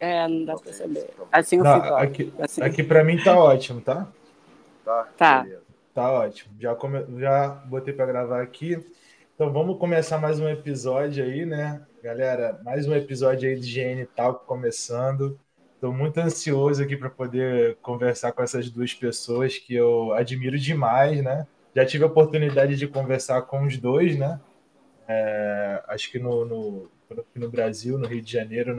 Não dá para Talvez, saber. talvez. Assim eu Não, fico, ó. aqui, Assim. aqui para mim tá ótimo, tá? Tá? Tá. Beleza. Tá ótimo. Já botei para gravar aqui. Então vamos começar mais um episódio aí, né? Galera, mais um episódio aí de GN Talk começando. Estou muito ansioso aqui para poder conversar com essas duas pessoas que eu admiro demais, né? Já tive a oportunidade de conversar com os dois, né? Acho que no Brasil, no Rio de Janeiro,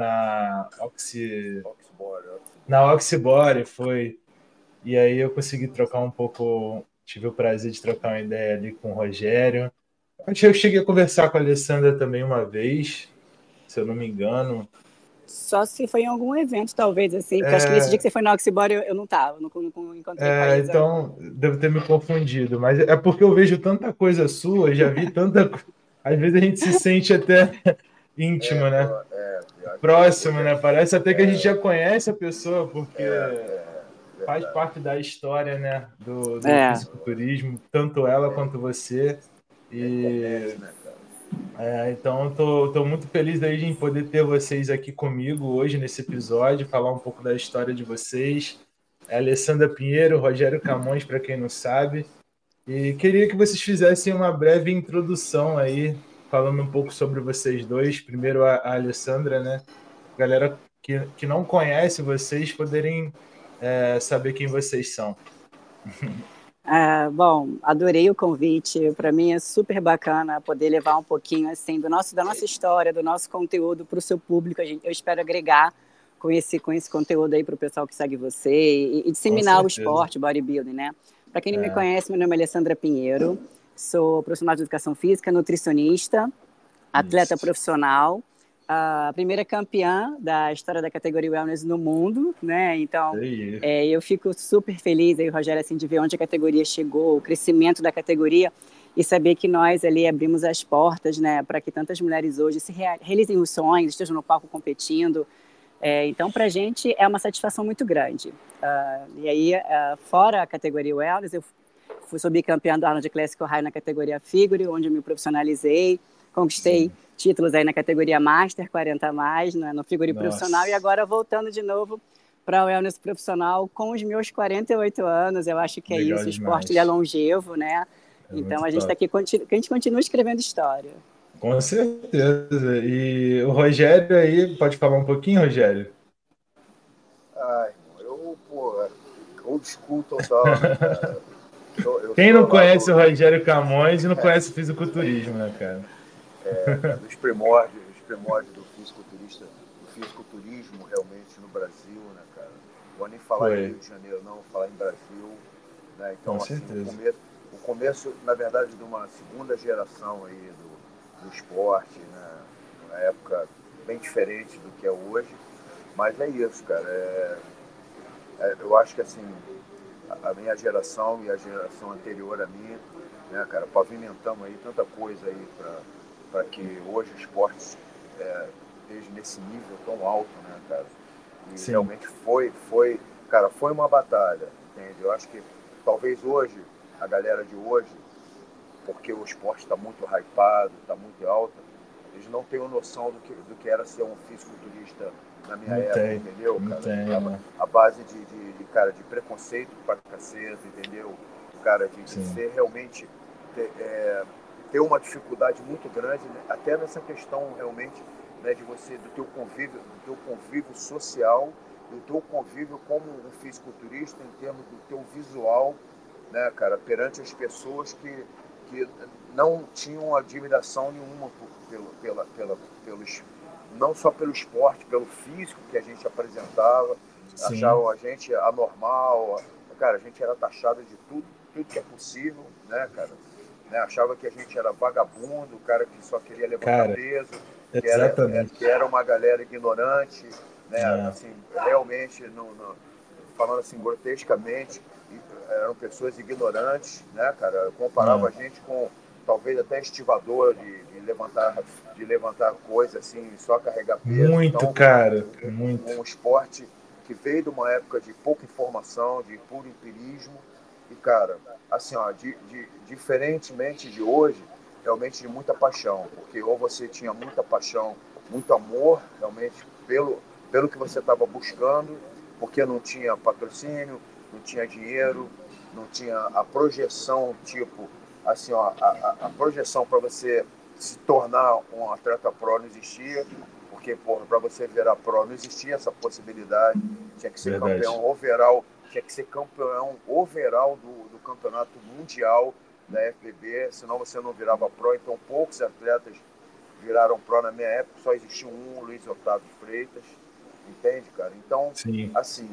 Oxbora. na Oxybody foi. E aí eu consegui trocar um pouco, tive o prazer de trocar uma ideia ali com o Rogério. Eu cheguei a conversar com a Alessandra também uma vez, se eu não me engano. Só se foi em algum evento, talvez, assim. Porque acho que nesse dia que você foi na Oxybody eu não tava, não encontrei com a Isa. Então, devo ter me confundido, mas é porque eu vejo tanta coisa sua, já vi tanta. Às vezes a gente se sente até íntimo, né? Próximo, Hoje né? Parece até que a gente já conhece a pessoa, porque faz verdade. parte da história, né, do É. fisiculturismo, tanto ela quanto você. Na internet, E né, cara? então eu tô muito feliz aí em poder ter vocês aqui comigo hoje nesse episódio, falar um pouco da história de vocês. É a Alessandra Pinheiro, Rogério Camões, para quem não sabe. E queria que vocês fizessem uma breve introdução aí, falando um pouco sobre vocês dois. Primeiro a Alessandra, né? Galera que não conhece vocês poderem saber quem vocês são. Bom, adorei o convite. Para mim é super bacana poder levar um pouquinho assim da nossa história, do nosso conteúdo para o seu público. Eu espero agregar com esse conteúdo aí para o pessoal que segue você e Com disseminar o certeza. esporte, bodybuilding, né? Para quem não me É, conhece, meu nome é Alessandra Pinheiro, sou profissional de educação física, nutricionista, atleta isso. profissional, a primeira campeã da história da categoria Wellness no mundo, né? Então, Aí. eu fico super feliz aí, Rogério, assim, de ver onde a categoria chegou, o crescimento da categoria e saber que nós ali abrimos as portas, né, para que tantas mulheres hoje se realizem os sonhos, estejam no palco competindo. Então, para a gente é uma satisfação muito grande. E aí, fora a categoria Wellness, eu fui subcampeã do Arnold Classic Ohio na categoria Figure, onde eu me profissionalizei, conquistei títulos aí na categoria Master 40 mais, né, no Figure profissional, e Nossa. agora voltando de novo para o Wellness profissional com os meus 48 anos. Eu acho que é Legal isso, o esporte ele é demais. longevo, né? É Então muito a gente está top. aqui, que a gente continua escrevendo história. Com certeza. E o Rogério aí, pode falar um pouquinho, Rogério? Ai, pô, old school total, né, cara? Eu Quem sou não lá conhece o dos, Rogério Camões e não conhece o fisiculturismo, né, cara? dos primórdios do fisiculturismo realmente no Brasil, né, cara? Não vou nem falar em Foi, Rio de Janeiro, não, vou falar em Brasil, né? com Então, assim, certeza. o começo, na verdade, de uma segunda geração aí do esporte, né? Uma época bem diferente do que é hoje, mas é isso, cara. Eu acho que, assim, a minha geração e a geração anterior a mim, né, cara, pavimentamos aí tanta coisa aí para que hoje o esporte esteja nesse nível tão alto, né, cara? E Sim. realmente cara, foi uma batalha, entende? Eu acho que talvez hoje, a galera de hoje, porque o esporte está muito hypado, está muito alto, eles não têm noção do que era ser um fisiculturista na minha Não época, tem. entendeu, Não cara? tem, né? A base cara, de preconceito pra caceta, entendeu? Cara, de Sim. ser realmente ter uma dificuldade muito grande, né? Até nessa questão realmente, né, do teu convívio social, do teu convívio como um fisiculturista em termos do teu visual, né, cara, perante as pessoas que não tinham admiração nenhuma pelo, não só pelo esporte, pelo físico que a gente apresentava, Sim. achavam a gente anormal, cara, a gente era taxado de tudo que é possível, né, cara? Né? Achava que a gente era vagabundo, o cara que só queria levantar Cara, peso, que exatamente. era uma galera ignorante, né? É. Assim, realmente, falando assim grotescamente, eram pessoas ignorantes, né, cara? Comparava a É. gente com talvez até estivador de levantar coisa assim, só carregar peso. Muito, Então, cara. um Muito. esporte que veio de uma época de pouca informação, de puro empirismo. E, cara, assim, ó, diferentemente de hoje, realmente de muita paixão, porque ou você tinha muita paixão, muito amor, realmente, pelo que você estava buscando, porque não tinha patrocínio, não tinha dinheiro, não tinha a projeção, tipo, assim, ó, a projeção para você se tornar um atleta pro não existia, porque, porra, para você virar pro não existia essa possibilidade, tinha que ser campeão overall, tinha que ser campeão overall do campeonato mundial da FBB, senão você não virava pro, então poucos atletas viraram pro na minha época, só existiu um, Luiz Otávio Freitas, entende, cara? Então, sim, assim,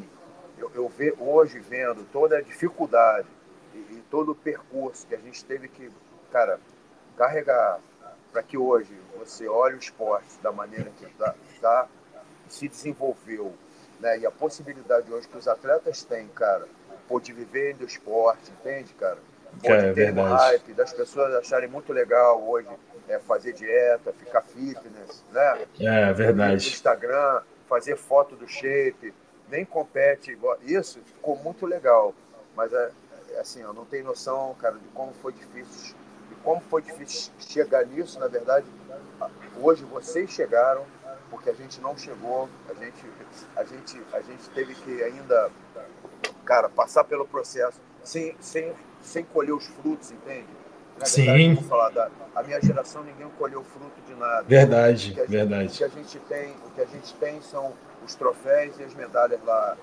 eu hoje vendo toda a dificuldade e todo o percurso que a gente teve que, cara, carregar para que hoje você olhe o esporte da maneira que se desenvolveu, né? E a possibilidade hoje que os atletas têm, cara, de viver do esporte, entende, cara? Pode ter um hype, das pessoas acharem muito legal hoje fazer dieta, ficar fitness, né? É verdade. No Instagram, fazer foto do shape, nem compete. Isso ficou muito legal. Mas, assim, eu não tenho noção, cara, de como foi difícil. De como foi difícil chegar nisso, na verdade. Hoje vocês chegaram, porque a gente não chegou. A gente teve que ainda, cara, passar pelo processo sem colher os frutos, entende? Na verdade, sim. Vou falar a minha geração, ninguém colheu fruto de nada. Verdade, O que a gente tem são os troféus e as medalhas lá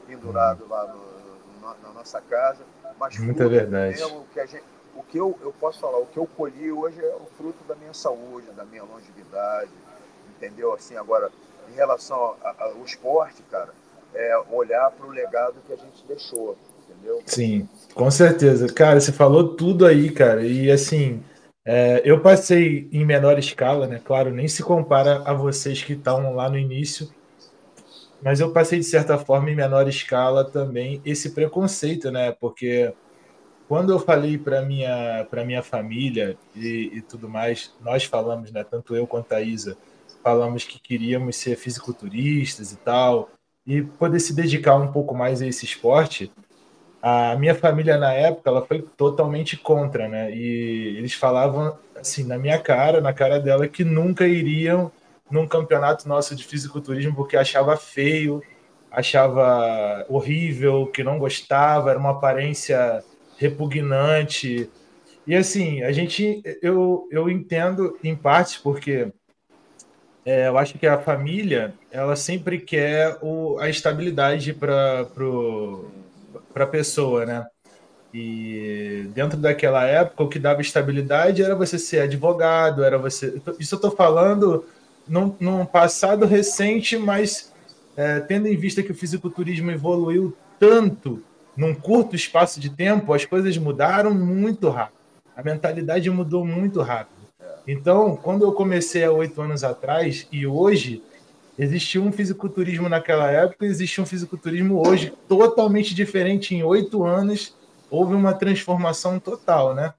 pendurados lá na nossa casa. Mas muita fruto, verdade. Mesmo, o que eu posso falar, o que eu colhi hoje é o fruto da minha saúde, da minha longevidade, entendeu? Assim, agora, em relação ao esporte, cara, olhar para o legado que a gente deixou. Entendeu? Sim, com certeza. Cara, você falou tudo aí, cara. E assim, eu passei em menor escala, né? Claro, nem se compara a vocês que estão lá no início, mas eu passei de certa forma em menor escala também esse preconceito, né? Porque quando eu falei para minha família e tudo mais, nós falamos, né? Tanto eu quanto a Isa, falamos que queríamos ser fisiculturistas e tal, e poder se dedicar um pouco mais a esse esporte. A minha família na época ela foi totalmente contra, né? E eles falavam assim na cara dela, que nunca iriam num campeonato nosso de fisiculturismo porque achava feio, achava horrível, que não gostava, era uma aparência repugnante. E assim, eu entendo em parte porque eu acho que a família ela sempre quer a estabilidade para a pessoa, né? E dentro daquela época, o que dava estabilidade era você ser advogado, era você. Isso eu estou falando num passado recente, mas tendo em vista que o fisiculturismo evoluiu tanto num curto espaço de tempo, as coisas mudaram muito rápido. A mentalidade mudou muito rápido. Então, quando eu comecei há 8 anos atrás e hoje, existia um fisiculturismo naquela época e existe um fisiculturismo hoje totalmente diferente. Em 8 anos, houve uma transformação total, né?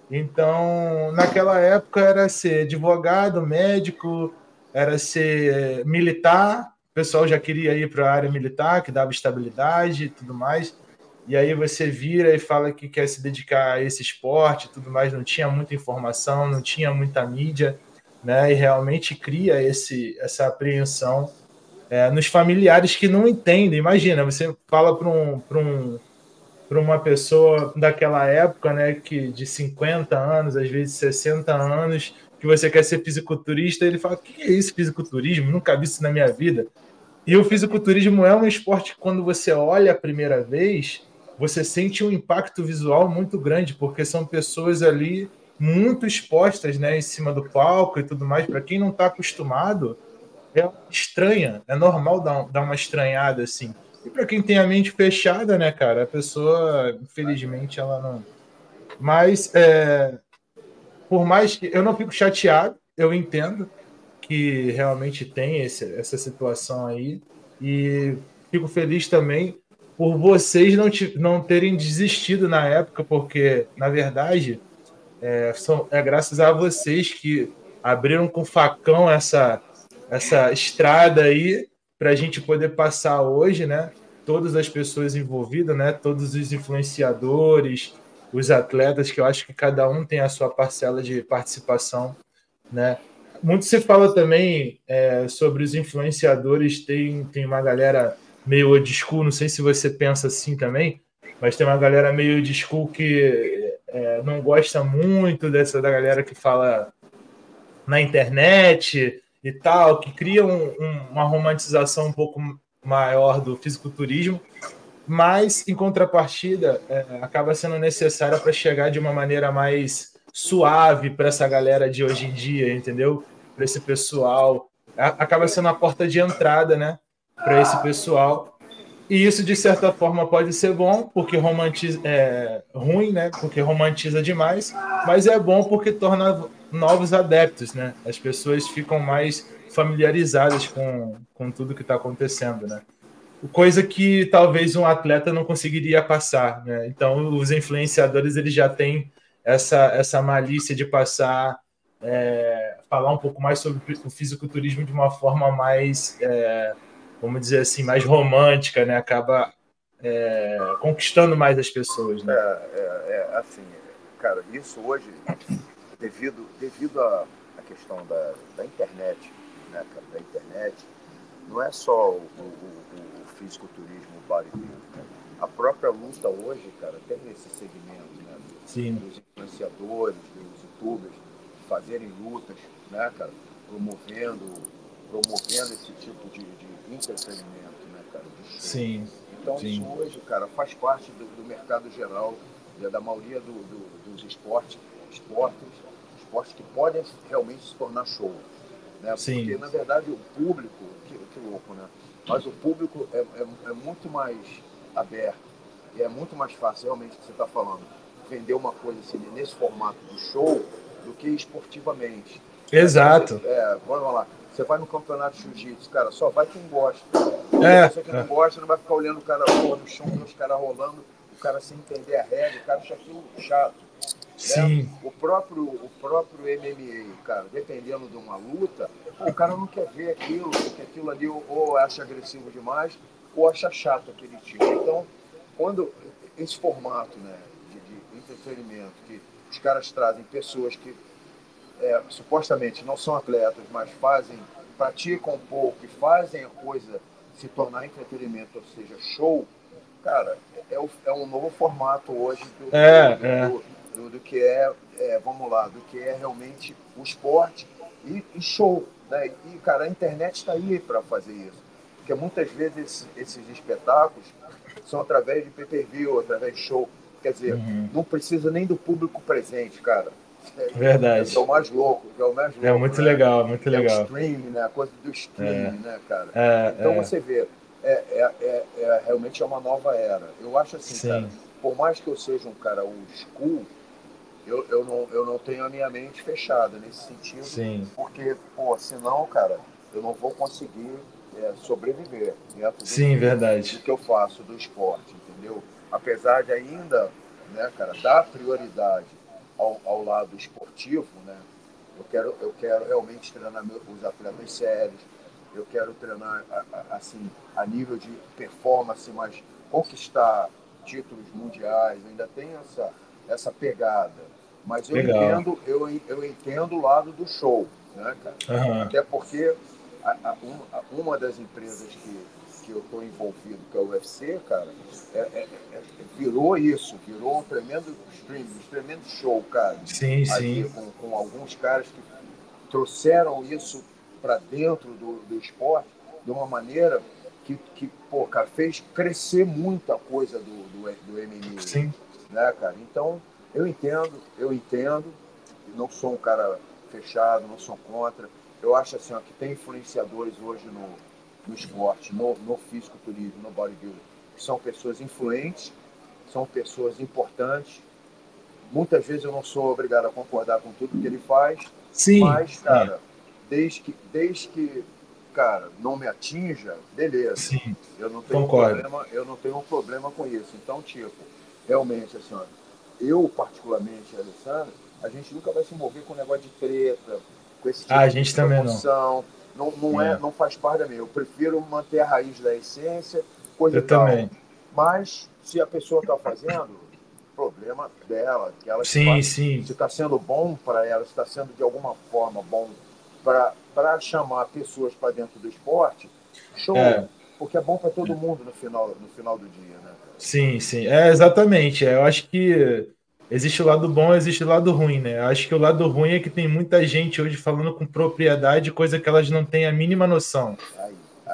Então, naquela época era ser advogado, médico, era ser militar, o pessoal já queria ir para a área militar, que dava estabilidade e tudo mais, e aí você vira e fala que quer se dedicar a esse esporte e tudo mais, não tinha muita informação, não tinha muita mídia, né? E realmente cria essa apreensão nos familiares que não entendem. Imagina, você fala para uma pessoa daquela época, né, que de 50 anos, às vezes 60 anos, que você quer ser fisiculturista, ele fala: o que é isso, fisiculturismo? Nunca vi isso na minha vida. E o fisiculturismo é um esporte que, quando você olha a primeira vez, você sente um impacto visual muito grande, porque são pessoas ali muito expostas, né, em cima do palco e tudo mais. Para quem não está acostumado, é estranha, é normal dar uma estranhada assim. E para quem tem a mente fechada, né, cara, a pessoa, infelizmente, ela não. Mas, por mais que eu não fico chateado, eu entendo que realmente tem essa situação aí. E fico feliz também por vocês não terem desistido na época, porque, na verdade, é graças a vocês que abriram com facão essa estrada aí para a gente poder passar hoje, né? Todas as pessoas envolvidas, né? Todos os influenciadores, os atletas, que eu acho que cada um tem a sua parcela de participação, né? muito se fala também sobre os influenciadores, tem uma galera meio old school, não sei se você pensa assim também, mas tem uma galera meio old school que não gosta muito da galera que fala na internet e tal, que cria uma romantização um pouco maior do fisiculturismo, mas, em contrapartida, acaba sendo necessária para chegar de uma maneira mais suave para essa galera de hoje em dia, entendeu? Para esse pessoal. Acaba sendo a porta de entrada, né? Para esse pessoal. E isso, de certa forma, pode ser bom, porque romantiza, ruim, né? Porque romantiza demais, mas é bom porque torna novos adeptos, né? As pessoas ficam mais familiarizadas com tudo que está acontecendo, né? Coisa que talvez um atleta não conseguiria passar, né? Então, os influenciadores eles já têm essa malícia de passar, falar um pouco mais sobre o fisiculturismo de uma forma mais, vamos dizer assim, mais romântica, né? Acaba conquistando mais as pessoas, né? Assim, cara, isso hoje, devido à questão da internet, né, cara, da internet, não é só o fisiculturismo, o bodybuilding, né? A própria luta hoje, cara, tem esse segmento, né? Dos influenciadores, dos youtubers fazerem lutas, né, cara, promovendo esse tipo de entretenimento, né, cara, de show. Sim. Então Sim. Isso hoje, cara, faz parte do mercado geral, da maioria dos esportes que podem realmente se tornar show. Né? Porque, na verdade, o público, que louco, né? Mas o público é muito mais aberto e é muito mais fácil, realmente, que você está falando, vender uma coisa assim, nesse formato de show do que esportivamente. Exato. Vamos lá, você vai no campeonato de jiu-jitsu, cara, só vai quem gosta. A pessoa que não gosta não vai ficar olhando o cara no chão, os caras rolando, o cara sem entender a regra, o cara acha aquilo chato. Sim. Né? O próprio MMA, cara, dependendo de uma luta, o cara não quer ver aquilo, porque aquilo ali ou acha agressivo demais, ou acha chato aquele tipo. Então, quando esse formato, né, de entretenimento, que os caras trazem pessoas que supostamente não são atletas, mas praticam um pouco e fazem a coisa se tornar entretenimento, ou seja, show, cara, é um novo formato hoje do que vamos lá, do que é realmente o esporte e show, né? E, cara, a internet está aí para fazer isso, porque muitas vezes esses espetáculos são através de pay-per-view, através de show, quer dizer, não precisa nem do público presente, cara. Verdade. É o mais louco, É muito legal, muito legal. É o streaming, né? A coisa do streaming, né, cara? Então você vê, realmente é uma nova era. Eu acho assim, Sim. cara, por mais que eu seja um cara old school, eu não tenho a minha mente fechada nesse sentido. Sim. Porque, senão, cara, eu não vou conseguir sobreviver dentro verdade. do que eu faço, do esporte, entendeu? Apesar de ainda, né, cara, dar prioridade ao lado esportivo, né? Eu quero realmente treinar os atletas sérios, eu quero treinar assim, a nível de performance, mas conquistar títulos mundiais, ainda tem essa pegada. Mas eu entendo o lado do show, né, cara? Uhum. Até porque uma das empresas que eu estou envolvido, que é o UFC, cara, virou um tremendo stream, um tremendo show, cara. Sim. Com alguns caras que trouxeram isso para dentro do esporte de uma maneira que cara, fez crescer muito a coisa do MMA. Sim. Né, cara? Então, eu entendo, não sou um cara fechado, não sou contra. Eu acho assim, que tem influenciadores hoje no esporte, no fisiculturismo, no bodybuilding, que são pessoas influentes, são pessoas importantes. Muitas vezes eu não sou obrigado a concordar com tudo que ele faz, mas, cara, desde que cara, não me atinja, beleza. Sim. Eu não tenho um problema com isso. Então, tipo, realmente, assim, eu particularmente, Alessandro, a gente nunca vai se envolver com negócio de treta, com esse tipo de promoção. Não faz parte da minha. Eu prefiro manter a raiz da essência, coisa e tal. Também. Mas, se a pessoa está fazendo, problema dela, que ela sim. Se está sendo bom para ela, se está sendo de alguma forma bom para chamar pessoas para dentro do esporte, show, porque é bom para todo mundo no final do dia, né? Sim, sim, exatamente. Eu acho que existe o lado bom, existe o lado ruim, né? Eu acho que o lado ruim é que tem muita gente hoje falando com propriedade, coisa que elas não têm a mínima noção.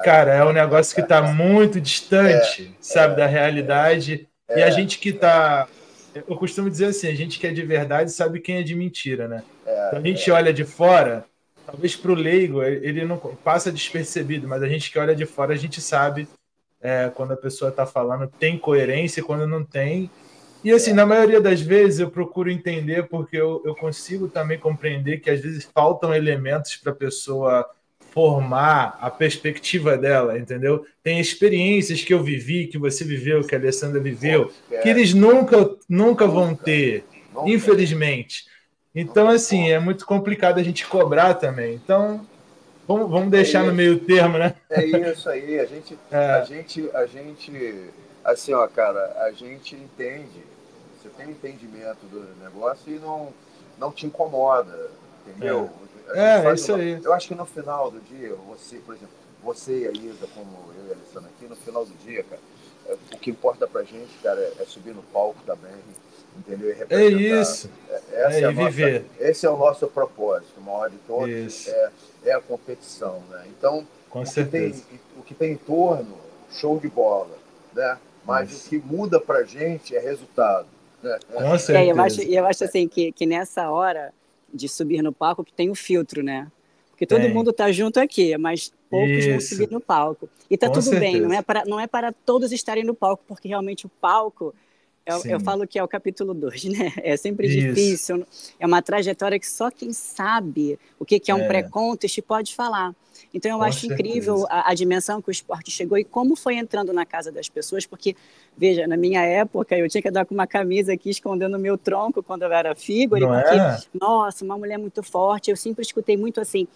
Cara, é um negócio que está muito distante, sabe, da realidade. E a gente que está... Eu costumo dizer assim, a gente que é de verdade sabe quem é de mentira, né? Então a gente olha de fora, talvez para o leigo ele não passa despercebido, mas a gente que olha de fora, a gente sabe quando a pessoa está falando, tem coerência e quando não tem. E assim, na maioria das vezes eu procuro entender, porque eu consigo também compreender que às vezes faltam elementos para a pessoa formar a perspectiva dela, entendeu? Tem experiências que eu vivi, que você viveu, que a Alessandra viveu, que eles nunca vão ter, infelizmente. Então, assim, é muito complicado a gente cobrar também. Então, vamos deixar no meio termo, né? É isso aí. A gente, assim, ó, cara, a gente entende. Você tem entendimento do negócio e não te incomoda, entendeu? Isso aí. Eu acho que no final do dia, você, por exemplo, você e a Isa, como eu e a Alessandra aqui, no final do dia, cara, o que importa pra gente, cara, é subir no palco também, entendeu? E representar. Isso. Viver. Esse é o nosso propósito, o maior de todos, é a competição, né? Então, o que tem em torno, show de bola, né? Mas o que muda pra gente é resultado. Né? Com certeza. Eu acho assim que nessa hora de subir no palco que tem o filtro, né? Porque todo mundo tá junto aqui, mas poucos vão subir no palco. E tá tudo bem, não é para todos estarem no palco, porque realmente o palco, eu falo que é o capítulo 2, né? É sempre difícil, é uma trajetória que só quem sabe o que é um pré-contest pode falar. Então, eu acho incrível a dimensão que o esporte chegou e como foi entrando na casa das pessoas, porque, veja, na minha época, eu tinha que andar com uma camisa aqui escondendo o meu tronco quando eu era figure, nossa, uma mulher muito forte. Eu sempre escutei muito assim,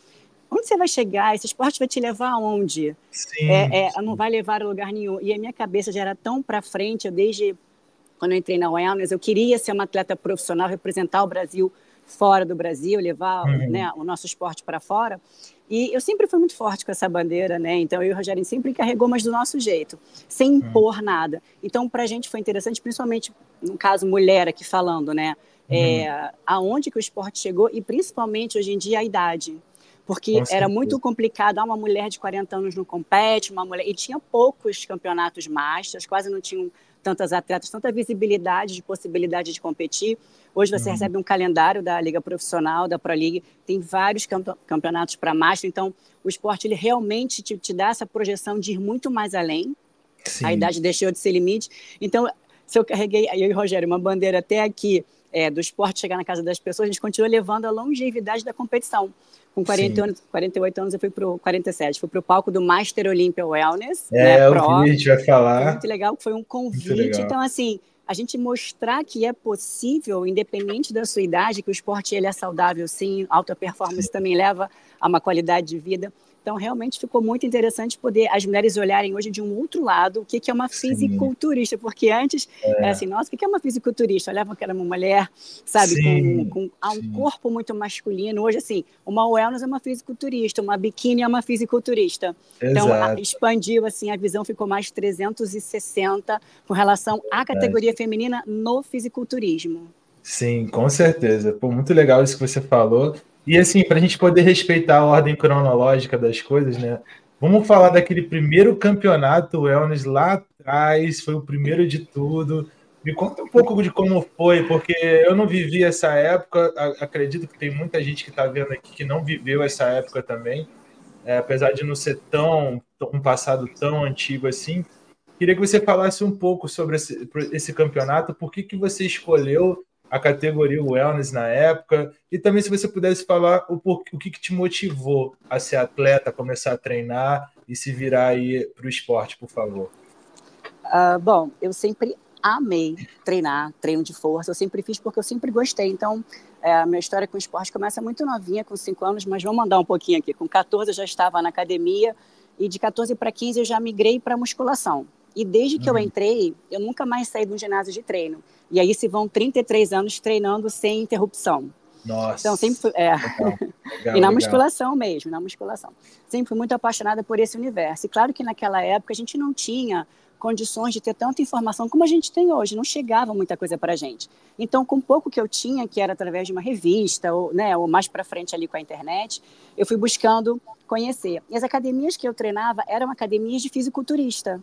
onde você vai chegar? Esse esporte vai te levar aonde? Não vai levar a lugar nenhum. E a minha cabeça já era tão para frente, desde quando eu entrei na Wellness, eu queria ser uma atleta profissional, representar o Brasil fora do Brasil, levar o nosso esporte para fora. E eu sempre fui muito forte com essa bandeira, né? Então, eu e o Rogério sempre carregou, mas do nosso jeito, sem impor nada. Então, para a gente foi interessante, principalmente, no caso, mulher aqui falando, né? Aonde que o esporte chegou e, principalmente, hoje em dia, a idade. Porque era muito complicado. Uma mulher de 40 anos não compete, e tinha poucos campeonatos masters, quase não tinham tantas atletas, tanta visibilidade de possibilidade de competir. Hoje você recebe um calendário da Liga Profissional, da Pro League, tem vários campeonatos para master, então o esporte ele realmente te dá essa projeção de ir muito mais além. A idade deixou de ser limite. Então, se eu carreguei, eu e o Rogério, uma bandeira até aqui do esporte chegar na casa das pessoas, a gente continua levando a longevidade da competição. Com 48 anos, eu fui para o 47, fui para o palco do Master Olympia Wellness. A gente vai falar. Foi muito legal, foi um convite. Então, assim, a gente mostrar que é possível, independente da sua idade, que o esporte ele é saudável, sim, alta performance também leva a uma qualidade de vida. Então, realmente ficou muito interessante poder as mulheres olharem hoje de um outro lado o que é uma fisiculturista, porque antes era assim, nossa, o que é uma fisiculturista? Olhavam que era uma mulher, sabe, com um corpo muito masculino. Hoje, assim, uma wellness é uma fisiculturista, uma biquíni é uma fisiculturista. Então, expandiu, assim, a visão ficou mais 360 com relação à categoria feminina no fisiculturismo. Sim, com certeza. Pô, muito legal isso que você falou. E assim, para a gente poder respeitar a ordem cronológica das coisas, né? Vamos falar daquele primeiro campeonato wellness lá atrás, foi o primeiro de tudo. Me conta um pouco de como foi, porque eu não vivi essa época, acredito que tem muita gente que está vendo aqui que não viveu essa época também, apesar de não ser um passado tão antigo assim. Queria que você falasse um pouco sobre esse campeonato, por que você escolheu a categoria Wellness na época, e também se você pudesse falar o que te motivou a ser atleta, a começar a treinar e se virar aí para o esporte, por favor. Bom, eu sempre amei treino de força, eu sempre fiz porque eu sempre gostei, então a minha história com o esporte começa muito novinha, com 5 anos, mas vamos andar um pouquinho aqui. Com 14 eu já estava na academia, e de 14 para 15 eu já migrei para musculação. E desde que eu entrei, eu nunca mais saí de um ginásio de treino. E aí se vão 33 anos treinando sem interrupção. Então, Nossa, sempre fui, legal, e legal, na legal. musculação mesmo, na musculação. Sempre fui muito apaixonada por esse universo. E claro que naquela época a gente não tinha condições de ter tanta informação como a gente tem hoje, não chegava muita coisa para a gente. Então, com pouco que eu tinha, que era através de uma revista, ou, né, ou mais para frente ali com a internet, eu fui buscando conhecer. E as academias que eu treinava eram academias de fisiculturista.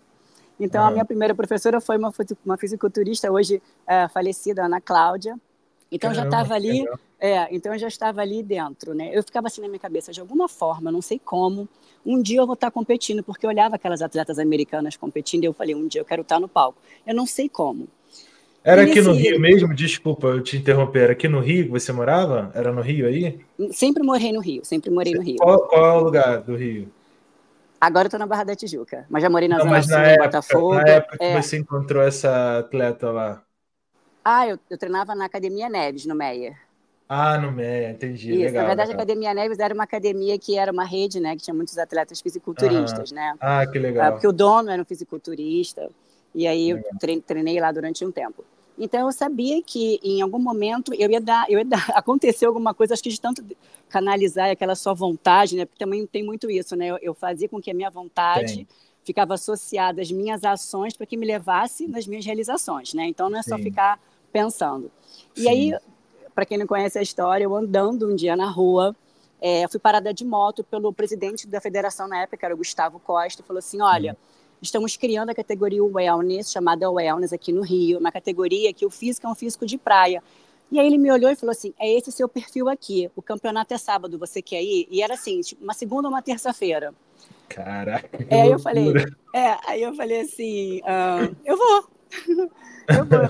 Então, a minha primeira professora foi uma fisiculturista, hoje falecida, Ana Cláudia. Então, já Caramba, estava que ali, legal. então eu já estava ali dentro, né? Eu ficava assim na minha cabeça, de alguma forma, não sei como, um dia eu vou estar competindo, porque eu olhava aquelas atletas americanas competindo e eu falei, um dia eu quero estar no palco. Eu não sei como. Era E aqui no Rio nesse, mesmo? Desculpa, eu te interromper. Era aqui no Rio que você morava? Era no Rio aí? sempre morei no Rio, sempre morei no Rio. Qual é o lugar do Rio? Agora eu estou na Barra da Tijuca, mas já morei na Não, Zona mas Sul, em na Botafogo. época que você encontrou essa atleta lá. Eu treinava na Academia Neves, no Meyer. Ah, no Meia, entendi. Isso, na Legal, verdade, a legal. Academia Neves era uma academia que era uma rede, né, que tinha muitos atletas Aham. fisiculturistas, né? Ah, que Porque legal. o dono era um fisiculturista, e aí eu Legal. treinei lá durante um tempo. Então eu sabia que em algum momento eu ia dar acontecer alguma coisa, acho que de tanto canalizar aquela sua vontade, né? Porque também tem muito isso, né? Eu fazia com que a minha vontade Tem, ficava associada às minhas ações para que me levasse nas minhas realizações, né? Então não é só sim, ficar pensando. E aí, sim. para quem não conhece a história, eu andando um dia na rua, fui parada de moto pelo presidente da federação na época, que era o Gustavo Costa, e falou assim, olha, estamos criando a categoria Wellness, chamada Wellness aqui no Rio, uma categoria que o físico é um físico de praia. E aí ele me olhou e falou assim, é esse o seu perfil aqui, o campeonato é sábado, você quer ir? E era assim, tipo, uma segunda ou uma terça-feira. Caraca, que Aí eu falei, loucura. assim, eu vou. Eu vou.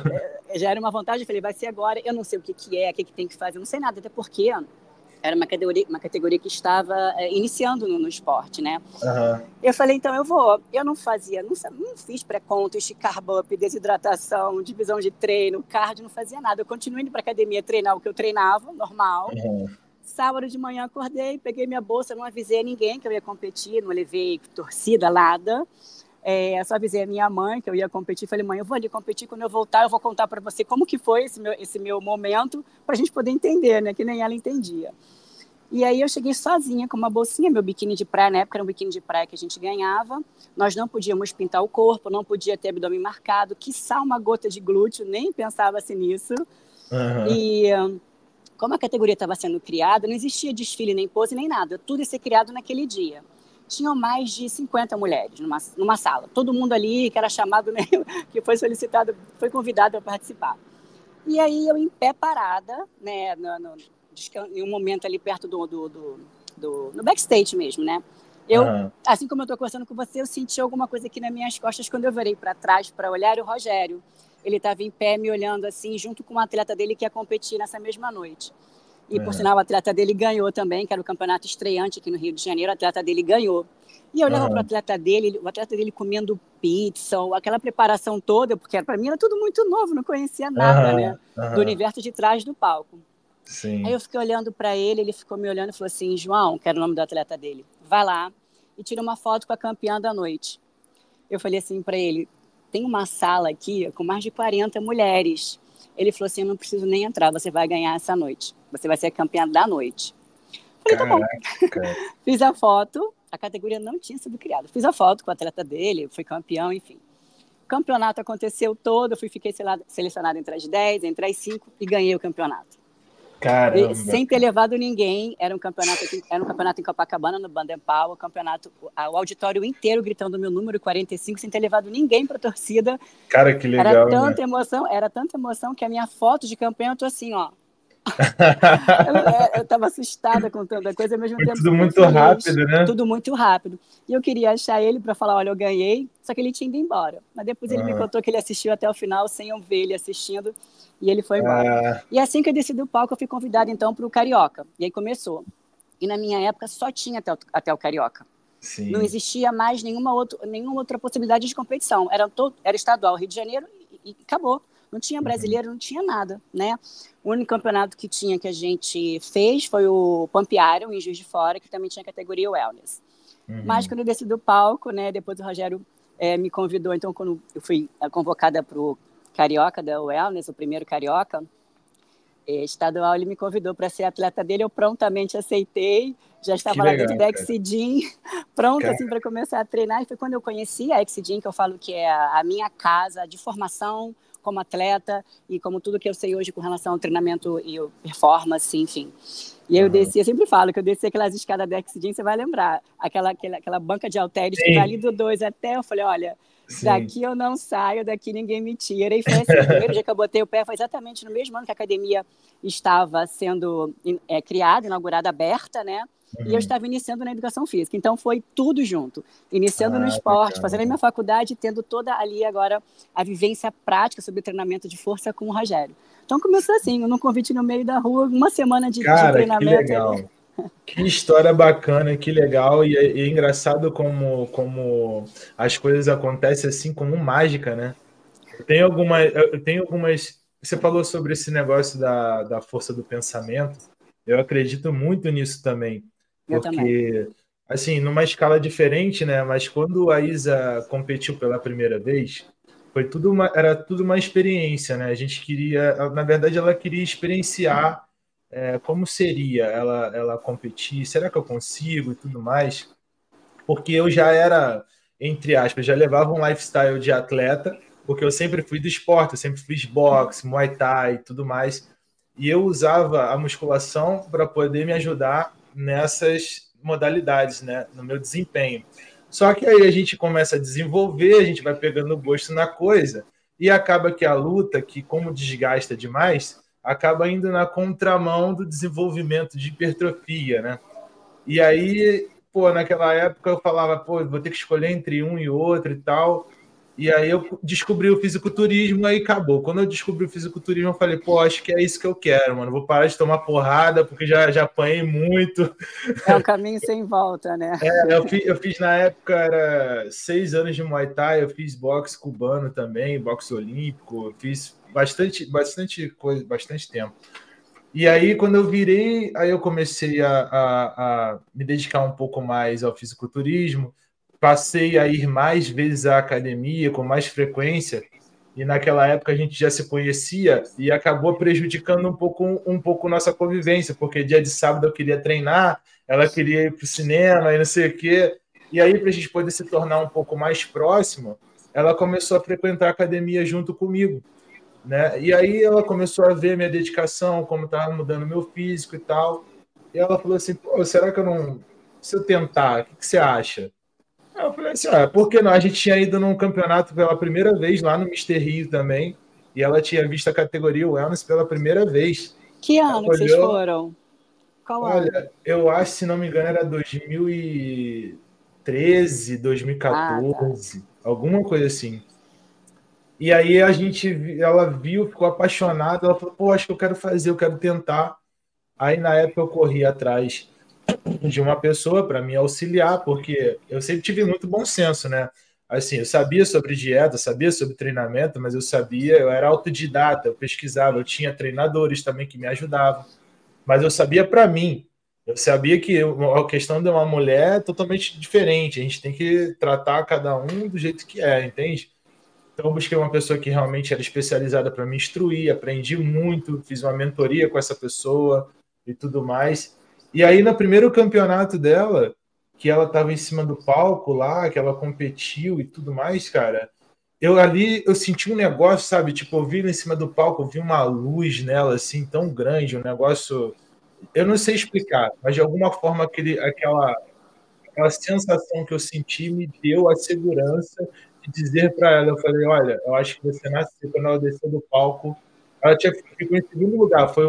Já era uma vontade, eu falei, vai ser agora. Eu não sei o que é, o que tem que fazer, eu não sei nada, até porque era uma categoria que estava iniciando no esporte, né? Aham, Eu falei, então eu vou. Eu não fazia, não fiz pré-conto, carb-up, desidratação, divisão de treino, cardio, não fazia nada. Eu continuei indo para academia treinar o que eu treinava, normal. aham. Sábado de manhã acordei, peguei minha bolsa, não avisei a ninguém que eu ia competir, não levei torcida, nada. Só avisei a minha mãe que eu ia competir. Falei, mãe, eu vou ali competir, quando eu voltar eu vou contar para você como que foi esse meu momento, para a gente poder entender, né? Que nem ela entendia. E aí eu cheguei sozinha com uma bolsinha, meu biquíni de praia, na época era um biquíni de praia que a gente ganhava. Nós não podíamos pintar o corpo, não podia ter abdômen marcado, quiçá uma gota de glúteo, nem pensava-se nisso. Aham. E como a categoria estava sendo criada, não existia desfile, nem pose, nem nada. Tudo ia ser criado naquele dia. Tinham mais de 50 mulheres numa sala. Todo mundo ali que era chamado, né, que foi solicitado, foi convidado a participar. E aí eu em pé parada, né, em um momento ali perto no backstage mesmo, né? Aham. Assim como eu estou conversando com você, eu senti alguma coisa aqui nas minhas costas quando eu virei para trás para olhar o Rogério. Ele estava em pé me olhando assim, junto com um atleta dele que ia competir nessa mesma noite. E, por Aham. sinal, o atleta dele ganhou também, que era o campeonato estreante aqui no Rio de Janeiro, o atleta dele ganhou. E eu olhava para Aham. o atleta dele comendo pizza, aquela preparação toda, porque para mim era tudo muito novo, não conhecia nada, né, Aham. do Aham. universo de trás do palco. Aí eu Sim. fiquei olhando para ele, ele ficou me olhando e falou assim, João, que era o nome do atleta dele, vai lá e tira uma foto com a campeã da noite. Eu falei assim para ele, tem uma sala aqui com mais de 40 mulheres. Ele falou assim, eu não preciso nem entrar, você vai ganhar essa noite. Você vai ser a campeã da noite. Eu falei, tá bom. Caraca. Fiz a foto, a categoria não tinha sido criada. Fiz a foto com o atleta dele, fui campeão, enfim. O campeonato aconteceu todo, fiquei selecionada entre as 10, entre as 5 e ganhei o campeonato. Caramba, Sem ter cara. levado ninguém, era um campeonato em Copacabana, no Bandenpau, o auditório inteiro gritando meu número 45, sem ter levado ninguém para a torcida. Cara, que legal, né? Era tanta emoção que a minha foto de campeão, eu tô assim, ó. Eu estava assustada com tanta coisa, ao mesmo Foi tempo tudo super muito feliz, rápido, né? tudo muito rápido. E eu queria achar ele para falar, olha, eu ganhei, só que ele tinha ido embora. Mas depois ele me Aham. contou que ele assistiu até o final, sem eu ver ele assistindo, e ele foi embora. Ah, E assim que eu desci do palco, eu fui convidada então para o Carioca. E aí começou. E na minha época só tinha até o Carioca. Não sim. existia mais nenhuma outra possibilidade de competição. Era estadual, Rio de Janeiro, e acabou. Não tinha Uhum. brasileiro, não tinha nada, né? O único campeonato que tinha, que a gente fez, foi o Pampiaro, em Juiz de Fora, que também tinha categoria Wellness. Mas Uhum. quando eu desci do palco, né, depois o Rogério me convidou, então quando eu fui convocada para o Carioca da Wellness, o primeiro Carioca, estadual, ele me convidou para ser atleta dele, eu prontamente aceitei, já estava lá dentro da Exidin, pronta assim, para começar a treinar, e foi quando eu conheci a Exidin, que eu falo que é a minha casa de formação como atleta e como tudo que eu sei hoje com relação ao treinamento e performance, enfim. E eu desci, eu sempre falo que eu desci aquelas escadas da Exidin, você vai lembrar, aquela banca de halteres que vai ali do 2 até, eu falei, olha, daqui eu não saio, daqui ninguém me tira. E foi assim, o primeiro dia que eu botei o pé foi exatamente no mesmo ano que a academia estava sendo criada, inaugurada, aberta, né? E eu estava iniciando na educação física. Então, foi tudo junto. Iniciando no esporte, fazendo a minha faculdade, tendo toda ali agora a vivência prática sobre o treinamento de força com o Rogério. Então, começou assim, num convite no meio da rua, uma semana de treinamento. Que legal. Ali. Que história bacana, que legal. E é engraçado como as coisas acontecem assim, como mágica, né? Eu tenho algumas... Você falou sobre esse negócio da força do pensamento. Eu acredito muito nisso também. Porque, assim, numa escala diferente, né? Mas quando a Isa competiu pela primeira vez, era tudo uma experiência, né? A gente queria... Na verdade, ela queria experienciar como seria ela competir, será que eu consigo e tudo mais, porque eu já era, entre aspas, já levava um lifestyle de atleta, porque eu sempre fui do esporte, eu sempre fiz boxe, muay thai e tudo mais, e eu usava a musculação para poder me ajudar nessas modalidades, né, no meu desempenho. Só que aí a gente começa a desenvolver, a gente vai pegando gosto na coisa, e acaba que a luta, que como desgasta demais, acaba indo na contramão do desenvolvimento de hipertrofia, né? E aí, naquela época eu falava, vou ter que escolher entre um e outro e tal. E aí eu descobri o fisiculturismo, aí acabou. Quando eu descobri o fisiculturismo, eu falei, acho que é isso que eu quero, mano. Vou parar de tomar porrada, porque já apanhei muito. É um caminho sem volta, né? Eu fiz na época, era 6 anos de Muay Thai, eu fiz boxe cubano também, boxe olímpico, eu fiz bastante coisa, bastante tempo. E aí, quando eu virei, aí eu comecei a me dedicar um pouco mais ao fisiculturismo, passei a ir mais vezes à academia, com mais frequência, e naquela época a gente já se conhecia e acabou prejudicando um pouco nossa convivência, porque dia de sábado eu queria treinar, ela queria ir para o cinema e não sei o quê, e aí para a gente poder se tornar um pouco mais próximo, ela começou a frequentar a academia junto comigo, né? E aí ela começou a ver minha dedicação, como estava mudando meu físico e tal, e ela falou assim, será que eu não... Se eu tentar, o que você acha? Eu falei assim, por que não? A gente tinha ido num campeonato pela primeira vez lá no Mister Rio também, e ela tinha visto a categoria Wellness pela primeira vez. Que ano que vocês foram? Qual ano? Olha, eu acho, se não me engano, era 2013, 2014, alguma coisa assim. E aí ela viu, ficou apaixonada, ela falou, acho que eu quero fazer, eu quero tentar. Aí na época eu corri atrás de uma pessoa para me auxiliar, porque eu sempre tive muito bom senso, né? Assim, eu sabia sobre dieta, sabia sobre treinamento, mas eu era autodidata, eu pesquisava, eu tinha treinadores também que me ajudavam, mas eu sabia para mim, eu sabia que a questão de uma mulher é totalmente diferente, a gente tem que tratar cada um do jeito que é, entende? Então eu busquei uma pessoa que realmente era especializada para me instruir, aprendi muito, fiz uma mentoria com essa pessoa e tudo mais. E aí, no primeiro campeonato dela, que ela estava em cima do palco lá, que ela competiu e tudo mais, cara, eu senti um negócio, sabe? Tipo, eu vi ela em cima do palco, eu vi uma luz nela, assim, tão grande, um negócio... Eu não sei explicar, mas de alguma forma aquela sensação que eu senti me deu a segurança de dizer para ela, eu falei, olha, eu acho que você nasceu. Quando ela desceu do palco, ela ficou em segundo lugar, foi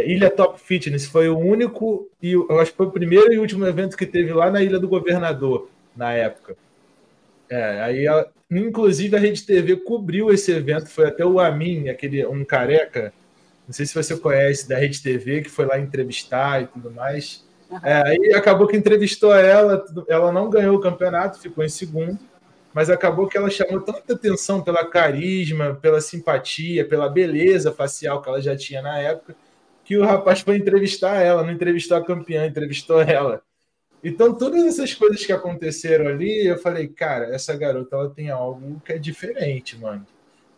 Ilha Top Fitness, foi o único, e eu acho que foi o primeiro e último evento que teve lá na Ilha do Governador, na época. Aí inclusive a Rede TV cobriu esse evento, foi até o Amin, um careca, não sei se você conhece, da Rede TV, que foi lá entrevistar e tudo mais. Aí acabou que entrevistou ela não ganhou o campeonato, ficou em segundo, mas acabou que ela chamou tanta atenção pela carisma, pela simpatia, pela beleza facial que ela já tinha na época, que o rapaz foi entrevistar ela, não entrevistou a campeã, entrevistou ela. Então, todas essas coisas que aconteceram ali, eu falei, cara, essa garota ela tem algo que é diferente, mano.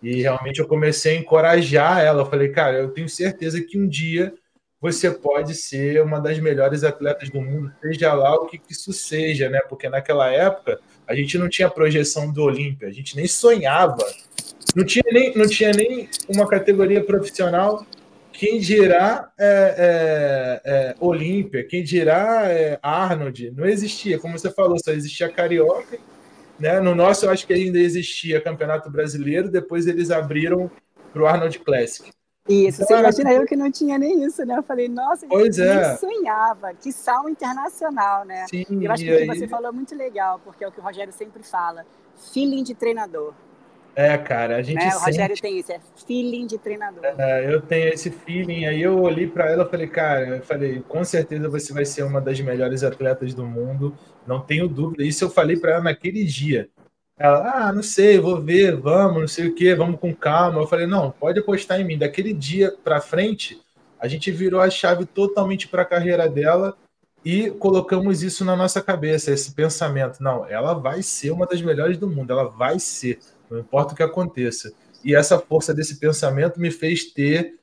E realmente eu comecei a encorajar ela. Eu falei, cara, eu tenho certeza que um dia você pode ser uma das melhores atletas do mundo, seja lá o que isso seja, né? Porque naquela época a gente não tinha projeção do Olímpia, a gente nem sonhava. Não tinha nem uma categoria profissional. Quem dirá Olímpia, quem dirá Arnold, não existia, como você falou, só existia Carioca, né? No nosso, eu acho que ainda existia Campeonato Brasileiro, depois eles abriram para o Arnold Classic. Isso, então, você imagina eu que não tinha nem isso, né? Eu falei, nossa, pois nem sonhava, que salto internacional, né? Sim, eu acho que o que você falou é muito legal, porque é o que o Rogério sempre fala, feeling de treinador. Cara, a gente né? O Rogério tem isso, é feeling de treinador. Eu tenho esse feeling, aí eu olhei para ela e falei, cara, com certeza você vai ser uma das melhores atletas do mundo, não tenho dúvida. Isso eu falei para ela naquele dia. Ela, não sei, vou ver, vamos, não sei o quê, vamos com calma. Eu falei, não, pode apostar em mim. Daquele dia para frente, a gente virou a chave totalmente para a carreira dela e colocamos isso na nossa cabeça, esse pensamento. Não, ela vai ser uma das melhores do mundo, ela vai ser, não importa o que aconteça. E essa força desse pensamento me fez ter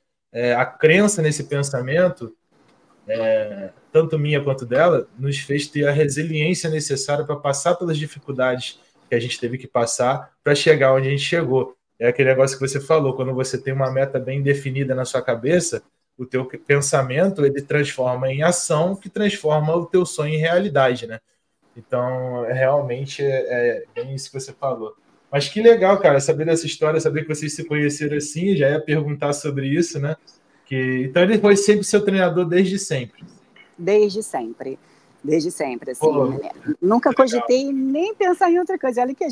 a crença nesse pensamento, tanto minha quanto dela, nos fez ter a resiliência necessária para passar pelas dificuldades que a gente teve que passar para chegar onde a gente chegou. É aquele negócio que você falou, quando você tem uma meta bem definida na sua cabeça, o teu pensamento ele transforma em ação, que transforma o teu sonho em realidade, né? Então, realmente é bem isso que você falou. Mas que legal, cara, saber dessa história, saber que vocês se conheceram assim, já ia perguntar sobre isso, né? Então ele foi sempre seu treinador desde sempre. Desde sempre, assim. Nunca cogitei nem pensar em outra coisa. Olha que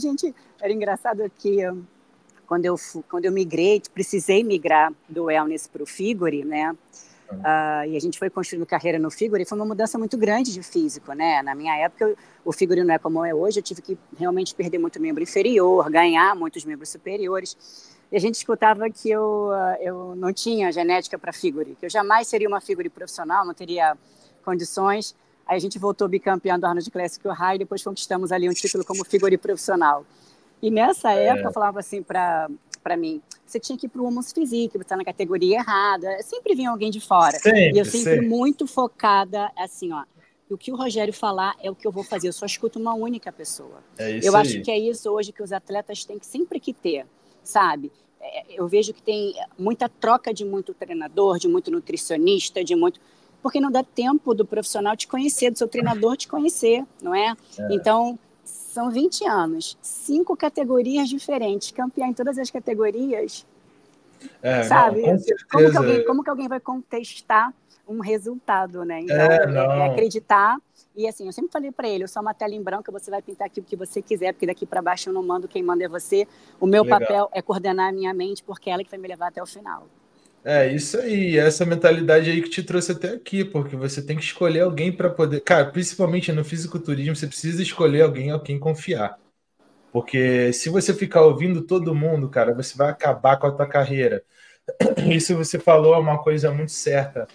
era engraçado que quando eu migrei, precisei migrar do wellness para o Figure, né? E a gente foi construindo carreira no Figure, foi uma mudança muito grande de físico, né? Na minha época, o Figure não é como é hoje, eu tive que realmente perder muito membro inferior, ganhar muitos membros superiores. E a gente escutava que eu não tinha genética para Figure, que eu jamais seria uma Figure profissional, não teria condições. Aí a gente voltou bicampeão do Arnold Classic High e depois conquistamos ali um título como Figure profissional. E nessa época eu falava assim para mim, você tinha que ir para o Women's Physique, você está na categoria errada. Sempre vinha alguém de fora. E eu sempre muito focada, assim, ó, o que o Rogério falar é o que eu vou fazer, eu só escuto uma única pessoa. Eu acho que é isso hoje que os atletas têm sempre que ter, sabe? Eu vejo que tem muita troca de muito treinador, de muito nutricionista, porque não dá tempo do profissional te conhecer, do seu treinador te conhecer, não é? Então, são 20 anos, 5 categorias diferentes, campeão em todas as categorias, sabe? Não, como que alguém vai contestar um resultado, né? Então, é acreditar. E assim, eu sempre falei para ele, eu sou uma tela em branco, você vai pintar aqui o que você quiser, porque daqui para baixo eu não mando, quem manda é você. O meu papel é coordenar a minha mente, porque é ela que vai me levar até o final. Isso aí, essa mentalidade aí que te trouxe até aqui, porque você tem que escolher alguém para poder... Cara, principalmente no fisiculturismo, você precisa escolher alguém a quem confiar. Porque se você ficar ouvindo todo mundo, cara, você vai acabar com a tua carreira. Isso você falou é uma coisa muito certa.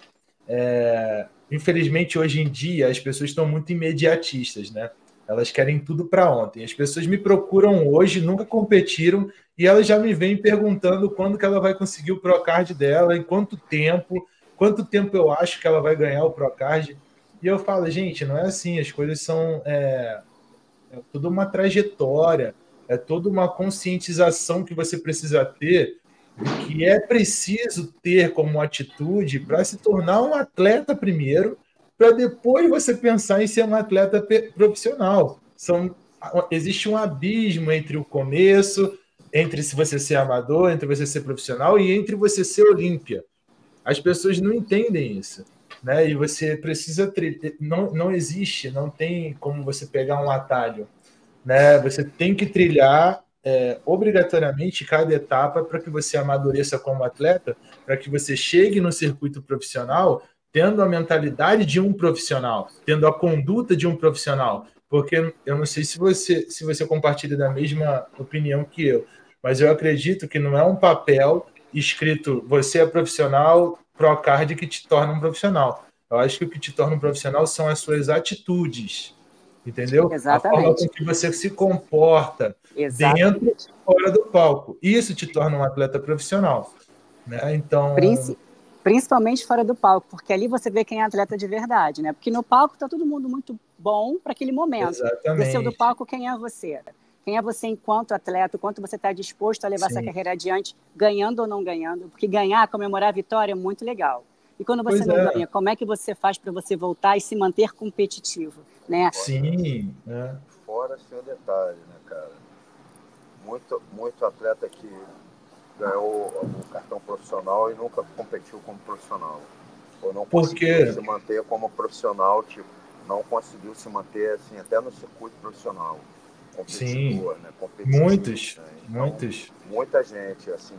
Infelizmente, hoje em dia, as pessoas estão muito imediatistas, né? Elas querem tudo para ontem. As pessoas me procuram hoje, nunca competiram, e elas já me vêm perguntando quando que ela vai conseguir o Procard dela, em quanto tempo eu acho que ela vai ganhar o Procard. E eu falo, gente, não é assim, as coisas são toda uma trajetória, é toda uma conscientização que você precisa ter, que é preciso ter como atitude para se tornar um atleta primeiro, para depois você pensar em ser um atleta profissional. Existe um abismo entre o começo, entre se você ser amador, entre você ser profissional e entre você ser Olímpia. As pessoas não entendem isso, né? E você precisa... Não existe, não tem como você pegar um atalho, né? Você tem que trilhar obrigatoriamente cada etapa para que você amadureça como atleta, para que você chegue no circuito profissional tendo a mentalidade de um profissional, tendo a conduta de um profissional. Porque eu não sei se você compartilha da mesma opinião que eu, mas eu acredito que não é um papel escrito você é profissional, Procard, que te torna um profissional. Eu acho que o que te torna um profissional são as suas atitudes, entendeu? A forma com que você se comporta dentro e fora do palco. Isso te torna um atleta profissional, né? Então... Principalmente fora do palco, porque ali você vê quem é atleta de verdade, né? Porque no palco está todo mundo muito bom para aquele momento. Exatamente. Desceu do palco, quem é você? Quem é você enquanto atleta? O quanto você está disposto a levar essa carreira adiante, ganhando ou não ganhando? Porque ganhar, comemorar a vitória é muito legal. E quando você não ganha, como é que você faz para você voltar e se manter competitivo, né? Sim. Fora assim um detalhe, né, cara? Muito atleta que ganhou o cartão profissional e nunca competiu como profissional. Ou não conseguiu se manter como profissional, tipo, não conseguiu se manter assim, até no circuito profissional. Competidor, sim. Né? Competitivo. Muitos, Né? Então, muitos. Muita gente assim,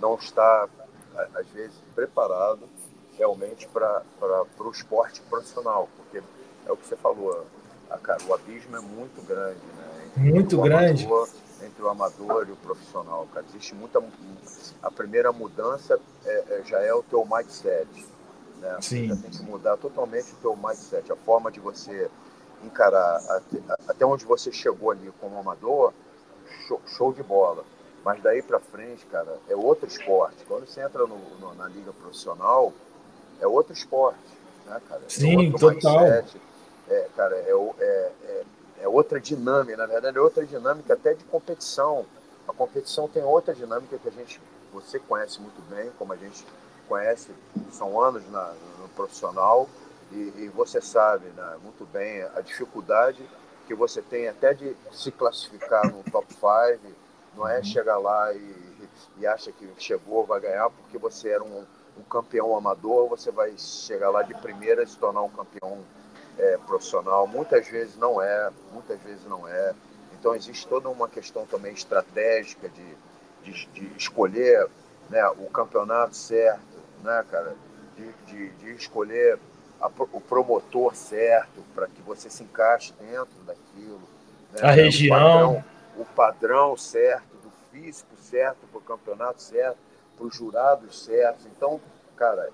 não está, às vezes, preparado realmente para o esporte profissional, porque é o que você falou, cara, o abismo é muito grande, né? Muito grande. Entre o amador e o profissional, cara. Existe muita... A primeira mudança já é o teu mindset, né? Sim. Você já tem que mudar totalmente o teu mindset, a forma de você encarar até onde você chegou ali como amador, show de bola. Mas daí para frente, cara, é outro esporte. Quando você entra na liga profissional, é outro esporte, né, cara? Sim, é outro total. mindset. Cara, é outra dinâmica, na verdade, é outra dinâmica até de competição. A competição tem outra dinâmica que você conhece muito bem, como a gente conhece, são anos no profissional, e você sabe, né, muito bem a dificuldade que você tem até de se classificar no top 5, não é chegar lá e acha que chegou, vai ganhar, porque você era um campeão amador, você vai chegar lá de primeira e se tornar um campeão profissional. Muitas vezes não é. Então existe toda uma questão também estratégica de escolher, né, o campeonato certo, né, cara? De escolher o promotor certo para que você se encaixe dentro daquilo. Né, a região. O padrão certo, do físico certo, para o campeonato certo, para os jurados certos. Então, cara,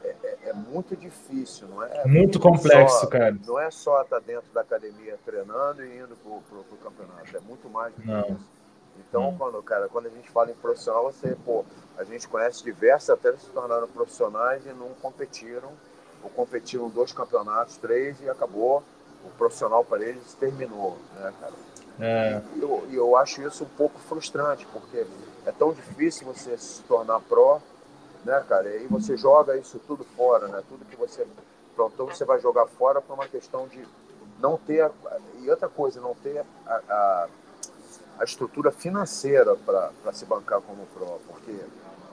é muito difícil, não é? Muito complexo, cara. Não é só estar dentro da academia treinando e indo para o campeonato. É muito mais do que isso. Então, quando a gente fala em profissional, a gente conhece diversos atletas que se tornaram profissionais e não competiram, ou competiram 2 campeonatos, 3 e acabou. O profissional para eles terminou, né, cara? E eu acho isso um pouco frustrante, porque é tão difícil você se tornar pró, né, cara? E aí você joga isso tudo fora, né? Tudo que você plantou, você vai jogar fora por uma questão de não ter... E outra coisa, não ter a estrutura financeira para se bancar como pró.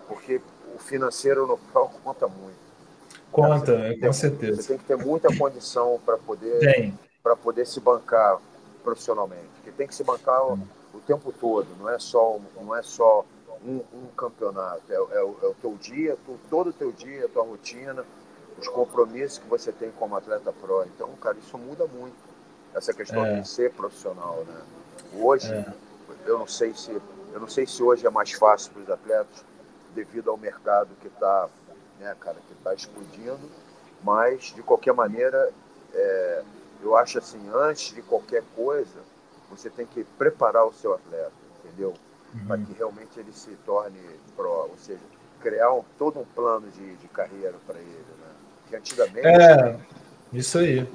Porque o financeiro no pró conta muito. Conta, com certeza. Você tem que ter muita condição para poder se bancar profissionalmente. Porque tem que se bancar o tempo todo, não é só um campeonato. É o teu dia, todo o teu dia, a tua rotina, os compromissos que você tem como atleta pró. Então, cara, isso muda muito, essa questão de ser profissional, né? Hoje, eu não sei se hoje é mais fácil para os atletas devido ao mercado que está, né, cara, que está explodindo, mas de qualquer maneira, eu acho assim, antes de qualquer coisa, você tem que preparar o seu atleta, entendeu? Para que realmente ele se torne pró, ou seja, criar todo um plano de carreira para ele, né? Que antigamente... isso aí.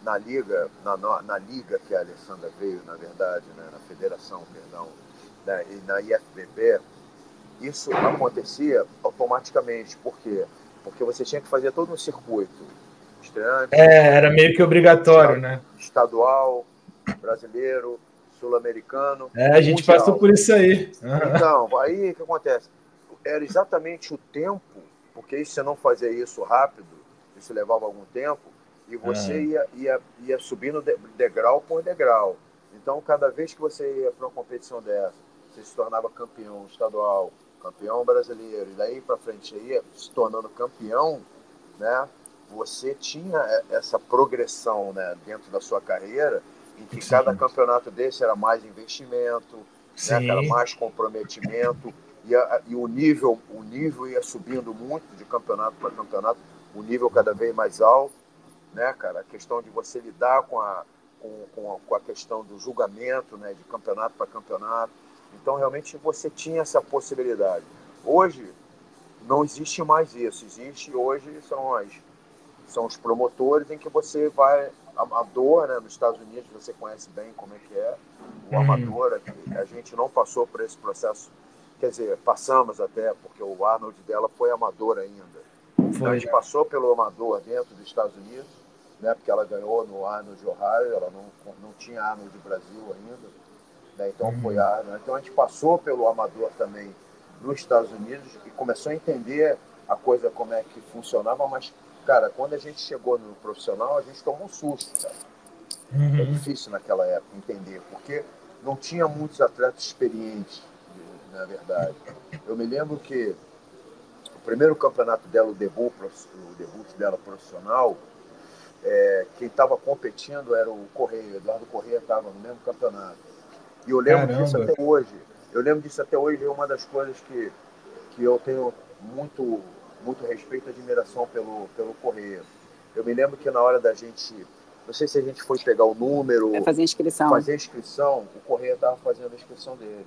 Na liga que a Alessandra veio, na verdade, né, na federação, perdão, né, e na IFBB, isso acontecia automaticamente. Por quê? Porque você tinha que fazer todo um circuito. Estreante, era meio que obrigatório, né? Estadual, brasileiro, sul-americano, a gente mundial. passou por isso aí. Então, aí o que acontece? Era exatamente o tempo, porque se você não fazia isso rápido, isso levava algum tempo, e você ia subindo degrau por degrau. Então, cada vez que você ia para uma competição dessa, você se tornava campeão estadual, campeão brasileiro, e daí para frente você ia se tornando campeão, né? Você tinha essa progressão, né, dentro da sua carreira, em que cada campeonato desse era mais investimento, né, cara, mais comprometimento, e o nível ia subindo muito de campeonato para campeonato, o nível cada vez mais alto, né, cara? A questão de você lidar com com a questão do julgamento, né, de campeonato para campeonato. Então, realmente, você tinha essa possibilidade. Hoje, não existe mais isso. Existe hoje, são os promotores em que você vai, amador, né, nos Estados Unidos, você conhece bem como é que é, o amador, a gente não passou por esse processo, quer dizer, passamos até, porque o Arnold dela foi amador ainda. Então, a gente passou pelo amador dentro dos Estados Unidos, né, porque ela ganhou no Arnold de Ohio, ela não tinha Arnold de Brasil ainda, né, então foi Arnold. Então, a gente passou pelo amador também nos Estados Unidos e começou a entender a coisa, como é que funcionava, mas, cara, quando a gente chegou no profissional, a gente tomou um susto, cara. É difícil naquela época entender, porque não tinha muitos atletas experientes, na verdade. Eu me lembro que o primeiro campeonato dela, o debut dela profissional, quem estava competindo era o Correia, o Eduardo Correia estava no mesmo campeonato. E eu lembro disso até hoje. É uma das coisas que eu tenho muito, muito respeito e admiração pelo Correia. Eu me lembro que na hora da gente, não sei se a gente foi pegar o número, fazer inscrição, o Correia estava fazendo a inscrição dele.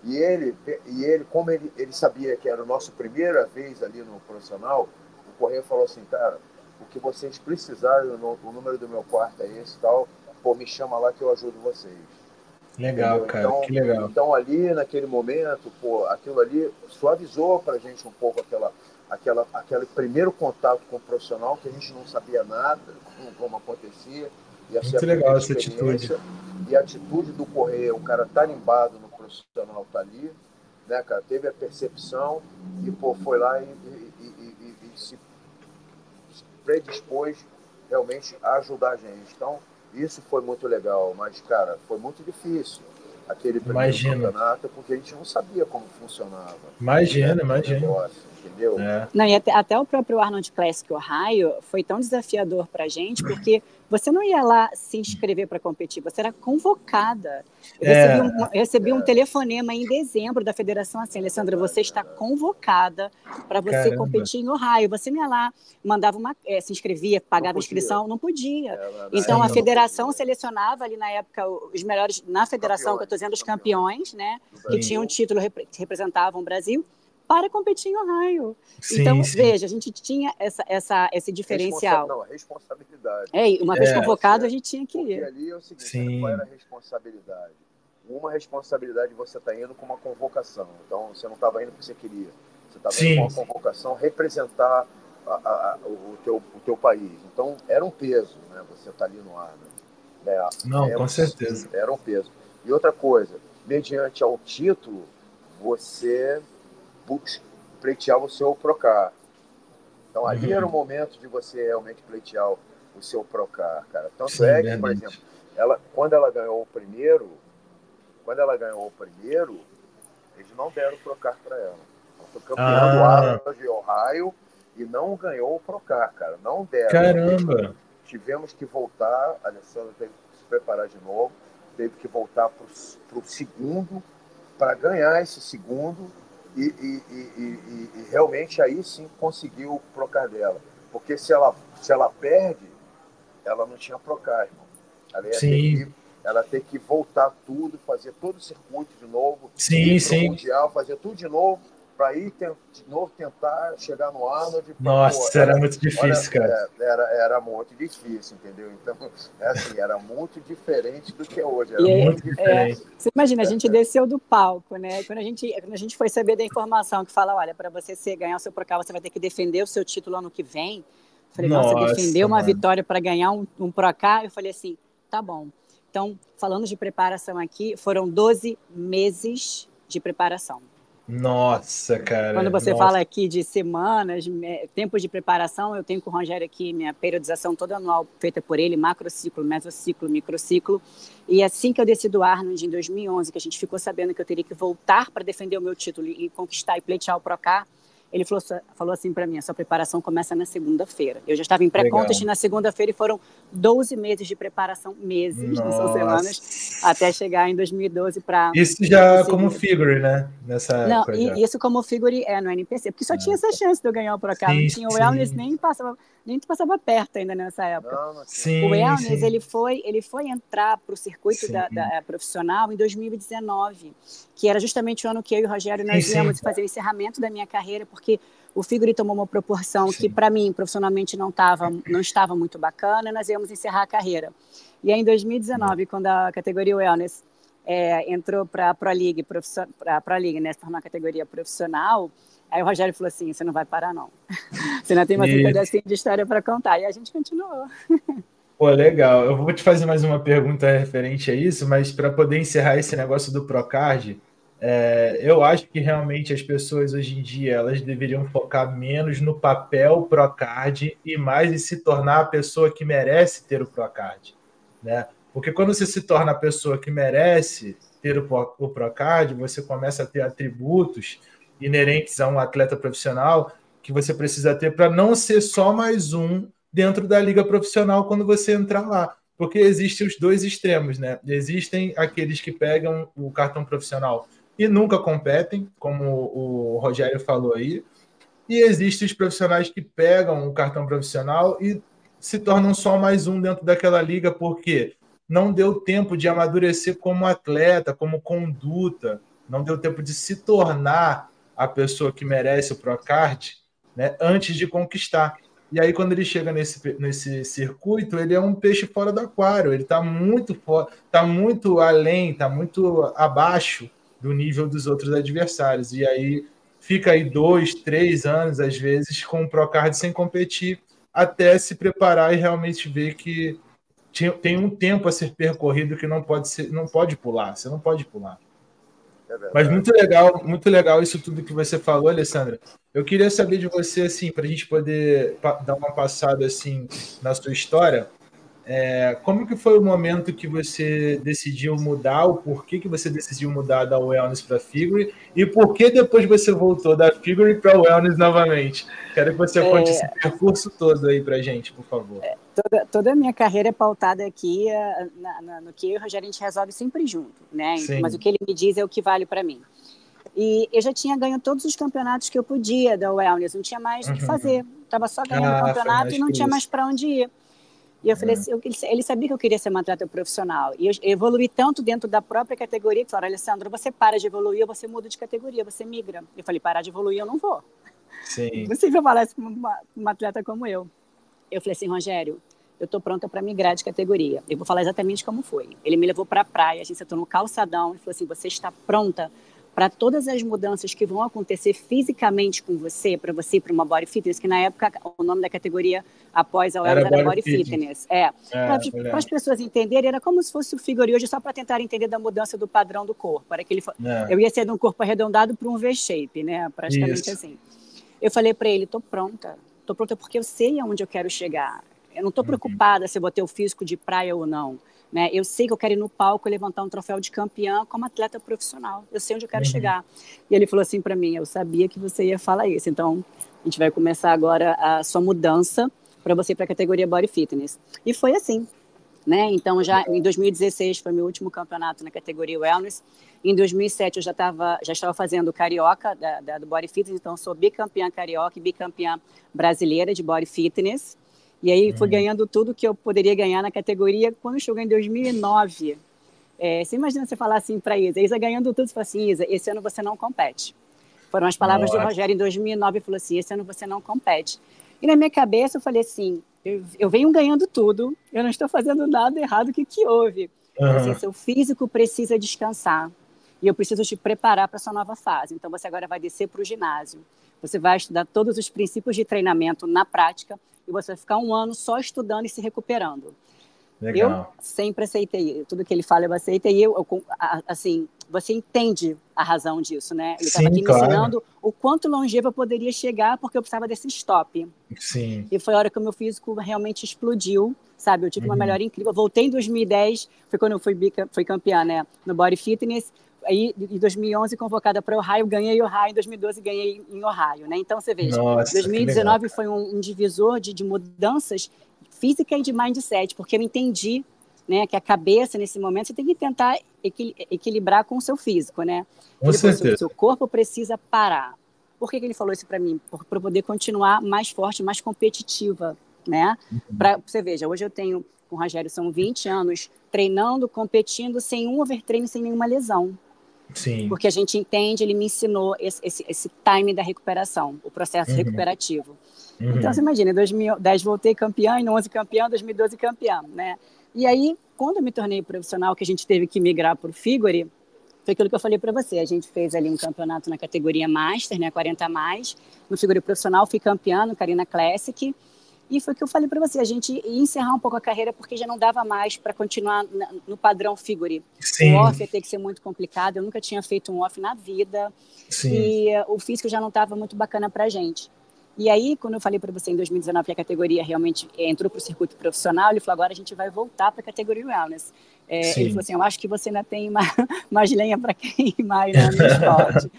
E ele, como ele sabia que era a nossa primeira vez ali no profissional, o Correia falou assim, cara, o que vocês precisarem, o número do meu quarto é esse e tal, pô, me chama lá que eu ajudo vocês. Legal, entendeu? Cara, que legal. Então, ali, naquele momento, pô, aquilo ali suavizou pra gente um pouco aquele primeiro contato com o profissional, que a gente não sabia nada, como acontecia. E muito legal essa atitude. E a atitude do Correia, o cara tarimbado no profissional tá ali, né, cara, teve a percepção e, pô, foi lá e se predispôs realmente a ajudar a gente. Então, isso foi muito legal, mas, cara, foi muito difícil aquele primeiro campeonato, porque a gente não sabia como funcionava. Imagina. Negócio, entendeu? Não, e até o próprio Arnold Classic Ohio foi tão desafiador pra gente, porque você não ia lá se inscrever para competir, você era convocada. Eu recebi um telefonema em dezembro da federação assim, Alessandra, você está convocada para você competir em Ohio. Você não ia lá, mandava se inscrevia, pagava inscrição, não podia. Então a federação selecionava ali na época os melhores, na federação, que eu estou dizendo, os campeões, né, que tinham título, que representavam o Brasil, para competir em Ohio. Sim, então, sim. Veja, a gente tinha esse diferencial. Responsabilidade. Uma vez convocado, a gente tinha que ir. Porque ali é o seguinte, qual era a responsabilidade? Uma responsabilidade, você está indo com uma convocação. Então, você não estava indo porque você queria. Você estava indo com uma convocação representar o teu país. Então, era um peso, né? Você está ali no ar. Né? Não, com certeza. Era um peso. E outra coisa, mediante ao título, você pleitear o seu Procar. Então, ali era o momento de você realmente pleitear o seu Procar, cara. Tanto que, por exemplo, quando ela ganhou o primeiro, eles não deram o Procar para ela. Ela foi campeã do Arnold de Ohio e não ganhou o Procar, cara. Não deram. Caramba! Tivemos que voltar, a Alessandra teve que se preparar de novo, teve que voltar para o segundo, para ganhar esse segundo, e realmente aí sim conseguiu o Procar dela. Porque se ela perde, ela não tinha Procar, irmão. Ela tem que voltar tudo, fazer todo o circuito de novo, ir pro Mundial, fazer tudo de novo, para ir de novo tentar chegar no Arnold. Nossa, era muito difícil, cara. Era muito difícil, entendeu? Então, era muito diferente do que é hoje. Era muito diferente. Você imagina, a gente desceu do palco, né? Quando a gente foi saber da informação que fala, olha, para você ganhar o seu Procar, você vai ter que defender o seu título ano que vem. Eu falei, nossa, defender uma vitória para ganhar um Procar? Eu falei assim, tá bom. Então, falando de preparação aqui, foram 12 meses de preparação. Nossa, cara. Quando você fala aqui de semanas, tempos de preparação, eu tenho com o Rogério aqui minha periodização toda anual feita por ele, macrociclo, mesociclo, microciclo. E assim que eu desci do Arnold, em 2011, que a gente ficou sabendo que eu teria que voltar para defender o meu título e conquistar e pleitear o Procar, ele falou assim para mim, a sua preparação começa na segunda-feira. Eu já estava em pré-contest na segunda-feira e foram 12 meses de preparação, não são semanas, até chegar em 2012 para... Isso já como figure, né? Nessa época. Não, isso como figure no NPC, porque só tinha essa chance de eu ganhar o Procard, não tinha o Wellness, nem passava perto ainda nessa época. O Wellness, ele foi entrar para o circuito da profissional em 2019, que era justamente o ano que eu e o Rogério nós íamos fazer o encerramento da minha carreira, porque o figure tomou uma proporção que para mim profissionalmente não estava muito bacana, nós íamos encerrar a carreira. E aí em 2019, quando a categoria Wellness entrou para a Pro League, né, se tornou uma categoria profissional, aí o Rogério falou assim, você não vai parar não, você ainda tem mais um pedacinho de história para contar, e a gente continuou. Pô, legal, eu vou te fazer mais uma pergunta referente a isso, mas para poder encerrar esse negócio do Procard, eu acho que realmente as pessoas hoje em dia elas deveriam focar menos no papel Procard e mais em se tornar a pessoa que merece ter o Procard, né? Porque quando você se torna a pessoa que merece ter o Procard, você começa a ter atributos inerentes a um atleta profissional que você precisa ter para não ser só mais um dentro da liga profissional quando você entrar lá. Porque existem os dois extremos, né? Existem aqueles que pegam o cartão profissional e nunca competem, como o Rogério falou aí, e existem os profissionais que pegam o cartão profissional e se tornam só mais um dentro daquela liga, porque não deu tempo de amadurecer como atleta, como conduta, não deu tempo de se tornar a pessoa que merece o Procard, né, antes de conquistar. E aí, quando ele chega nesse circuito, ele é um peixe fora do aquário, ele está muito além, está muito abaixo do nível dos outros adversários. E aí fica aí 2, 3 anos, às vezes, com o Procard sem competir, até se preparar e realmente ver que tem um tempo a ser percorrido que não pode pular, você não pode pular. Mas muito legal isso tudo que você falou, Alessandra. Eu queria saber de você, assim, para a gente poder dar uma passada assim na sua história. Como que foi o momento que você decidiu mudar, o porquê que você decidiu mudar da Wellness para Figure e por que depois você voltou da Figure para Wellness novamente? Quero que você conte esse percurso todo aí para a gente, por favor. Toda a minha carreira é pautada aqui no que eu e o Rogério a gente resolve sempre junto, né? Mas o que ele me diz é o que vale para mim. E eu já tinha ganho todos os campeonatos que eu podia da Wellness, não tinha mais o que fazer. Estava só ganhando campeonato e não tinha mais para onde ir. E eu falei assim, ele sabia que eu queria ser uma atleta profissional. E eu evoluí tanto dentro da própria categoria que falaram, Alessandro, você para de evoluir ou você muda de categoria, você migra. Eu falei, parar de evoluir eu não vou. Sim. Impossível falar isso com uma atleta como eu. Eu falei assim, Rogério, eu estou pronta para migrar de categoria. Eu vou falar exatamente como foi. Ele me levou para a praia, a gente sentou no calçadão e falou assim, você está pronta para todas as mudanças que vão acontecer fisicamente com você, para você ir para uma Body Fitness, que na época o nome da categoria após a Wellness era Body Fitness. Para as pessoas entenderem, era como se fosse o Figure hoje, só para tentar entender da mudança do padrão do corpo. Para que eu ia ser de um corpo arredondado para um V-shape, né? Praticamente assim. Eu falei para ele, estou pronta porque eu sei aonde eu quero chegar. Eu não estou preocupada se eu vou ter o físico de praia ou não. Né? Eu sei que eu quero ir no palco e levantar um troféu de campeã como atleta profissional. Eu sei onde eu quero chegar. E ele falou assim para mim, eu sabia que você ia falar isso. Então, a gente vai começar agora a sua mudança para você ir para a categoria Body Fitness. E foi assim. Né? Então, já em 2016 foi meu último campeonato na categoria Wellness. Em 2007 eu já estava fazendo Carioca do Body Fitness. Então, eu sou bicampeã carioca e bicampeã brasileira de Body Fitness. E aí fui ganhando tudo que eu poderia ganhar na categoria. Quando chegou em 2009, você imagina você falar assim para Isa ganhando tudo, você fala assim, Isa, esse ano você não compete. Foram as palavras do Rogério em 2009, ele falou assim, esse ano você não compete. E na minha cabeça eu falei assim, eu venho ganhando tudo, eu não estou fazendo nada errado, o que houve? Assim, seu físico precisa descansar e eu preciso te preparar para essa nova fase. Então você agora vai descer para o ginásio, você vai estudar todos os princípios de treinamento na prática, e você vai ficar um ano só estudando e se recuperando. Legal. Eu sempre aceitei, tudo que ele fala eu aceito, e assim, você entende a razão disso, né? Ele estava aqui me ensinando o quanto longevo eu poderia chegar, porque eu precisava desse stop. Sim. E foi a hora que o meu físico realmente explodiu, sabe? Eu tive uma melhora incrível. Eu voltei em 2010, foi quando eu fui campeã, né? No Body Fitness. aí em 2011 convocada para Ohio, ganhei Ohio, em 2012 ganhei em Ohio, né? Então você veja, Nossa, 2019 foi um divisor de mudanças física e de mindset, porque eu entendi, né, que a cabeça nesse momento você tem que tentar equilibrar com o seu físico, né? Com ele falou, certeza. seu corpo precisa parar. Por que ele falou isso para mim? Para poder continuar mais forte, mais competitiva, né? Para você veja, hoje eu tenho com o Rogério são 20 anos treinando, competindo sem um overtraining, sem nenhuma lesão. Sim. Porque a gente entende, ele me ensinou esse time da recuperação, o processo recuperativo. Então, você imagina, em 2010 voltei campeã, em 2011 campeã, em 2012 campeã, né? E aí, quando eu me tornei profissional, que a gente teve que migrar para o Figure, foi aquilo que eu falei para você, a gente fez ali um campeonato na categoria Master, né, 40 a mais, no Figure profissional, fui campeã no Carina Classic, e foi o que eu falei para você, a gente ia encerrar um pouco a carreira porque já não dava mais para continuar no padrão Figure. Sim. O off ia ter que ser muito complicado, eu nunca tinha feito um off na vida. Sim. E o físico já não estava muito bacana para a gente. E aí, quando eu falei para você em 2019 que a categoria realmente entrou para o circuito profissional, ele falou, agora a gente vai voltar para a categoria Wellness. Ele falou assim, eu acho que você ainda tem mais lenha para queimar no esporte.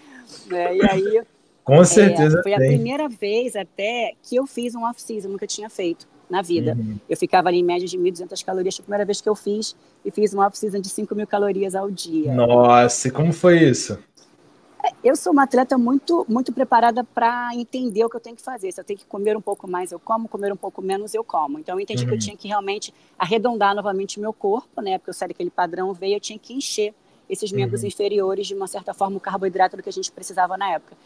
E aí... Com certeza foi a primeira vez até que eu fiz um off-season, nunca tinha feito na vida. Eu ficava ali em média de 1.200 calorias, foi a primeira vez que eu fiz, e fiz um off-season de 5.000 calorias ao dia. Nossa, e como foi isso? Eu sou uma atleta muito, muito preparada para entender o que eu tenho que fazer. Se eu tenho que comer um pouco mais, eu como, comer um pouco menos, eu como. Então, eu entendi que eu tinha que realmente arredondar novamente o meu corpo, né? Porque eu sei que aquele padrão veio, eu tinha que encher esses membros inferiores, de uma certa forma, o carboidrato do que a gente precisava na época.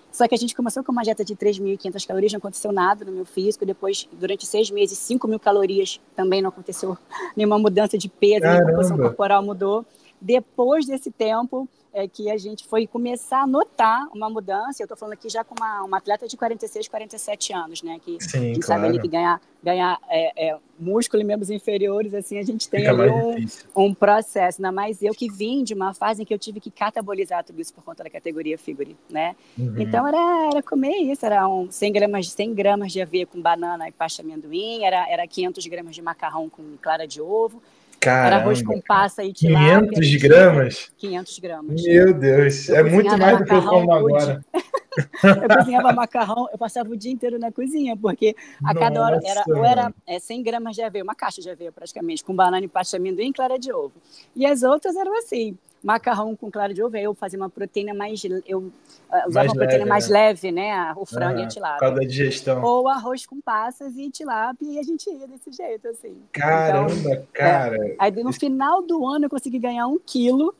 Só que a gente começou com uma dieta de 3.500 calorias, não aconteceu nada no meu físico. Depois, durante 6 meses, 5.000 calorias, também não aconteceu nenhuma mudança de peso, nem composição corporal mudou. Depois desse tempo, que a gente foi começar a notar uma mudança. Eu estou falando aqui já com uma atleta de 46, 47 anos, né? Que sim, a gente claro. sabe ali que ganhar músculo e membros inferiores, assim, a gente tem ali um processo. Ainda mais eu que vim de uma fase em que eu tive que catabolizar tudo isso por conta da categoria Figure, né? Então, era comer isso. Era 100 gramas de aveia com banana e pasta de amendoim, era 500 gramas de macarrão com clara de ovo. Caramba, era arroz com passa e tilápia. 500 gramas? 500 gramas. Meu Deus, é muito mais do que eu como agora. Eu cozinhava macarrão, eu passava o dia inteiro na cozinha, porque a cada hora era 100 gramas de aveia, uma caixa de aveia praticamente, com banana e pasta de amendoim e clara de ovo. E as outras eram assim, macarrão com clara de ovo, aí eu fazia uma proteína eu usava uma proteína mais leve, né? O frango e a tilápia. Por causa da digestão. Ou arroz com passas e tilápia, e a gente ia desse jeito, assim. Caramba, então, cara! Aí no final do ano eu consegui ganhar 1 quilo,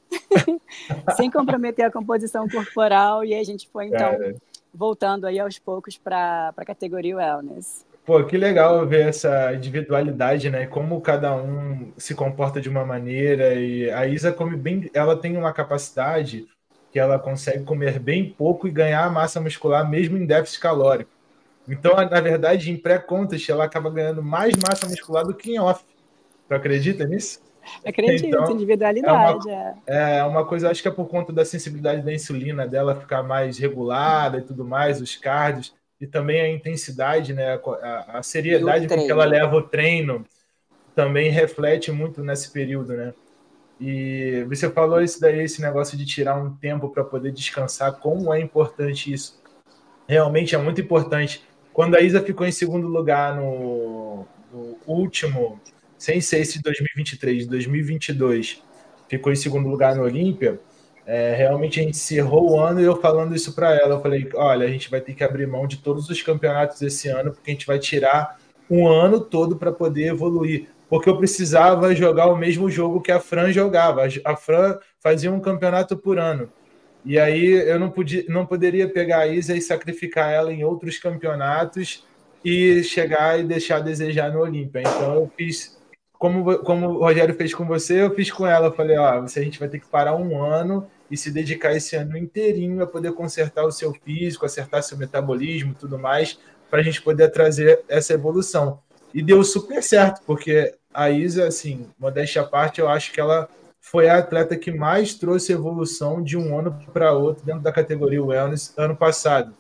sem comprometer a composição corporal, e aí a gente foi, então, voltando aí aos poucos para a categoria Wellness. Pô, que legal ver essa individualidade, né? Como cada um se comporta de uma maneira. E a Isa come bem, ela tem uma capacidade que ela consegue comer bem pouco e ganhar massa muscular mesmo em déficit calórico. Então, na verdade, em pré-contest, ela acaba ganhando mais massa muscular do que em off. Tu acredita nisso? Acredito, então, individualidade. É uma coisa, acho que é por conta da sensibilidade da insulina dela ficar mais regulada e tudo mais, os cardios. E também a intensidade, né, a seriedade com que ela leva o treino também reflete muito nesse período, né? E você falou isso daí, esse negócio de tirar um tempo para poder descansar, como é importante isso. Realmente é muito importante. Quando a Isa ficou em segundo lugar no último, sem ser esse de 2023, 2022, ficou em segundo lugar no Olímpia, realmente a gente encerrou o ano e eu falando isso para ela, eu falei, olha, a gente vai ter que abrir mão de todos os campeonatos esse ano, porque a gente vai tirar um ano todo para poder evoluir, porque eu precisava jogar o mesmo jogo que a Fran jogava. A Fran fazia um campeonato por ano, e aí eu não poderia pegar a Isa e sacrificar ela em outros campeonatos e chegar e deixar a desejar no Olímpia. Então eu fiz, como o Rogério fez com você, eu fiz com ela. Eu falei, a gente vai ter que parar um ano e se dedicar esse ano inteirinho a poder consertar o seu físico, acertar seu metabolismo e tudo mais, para a gente poder trazer essa evolução. E deu super certo, porque a Isa, assim, modéstia à parte, eu acho que ela foi a atleta que mais trouxe evolução de um ano para outro dentro da categoria Wellness ano passado.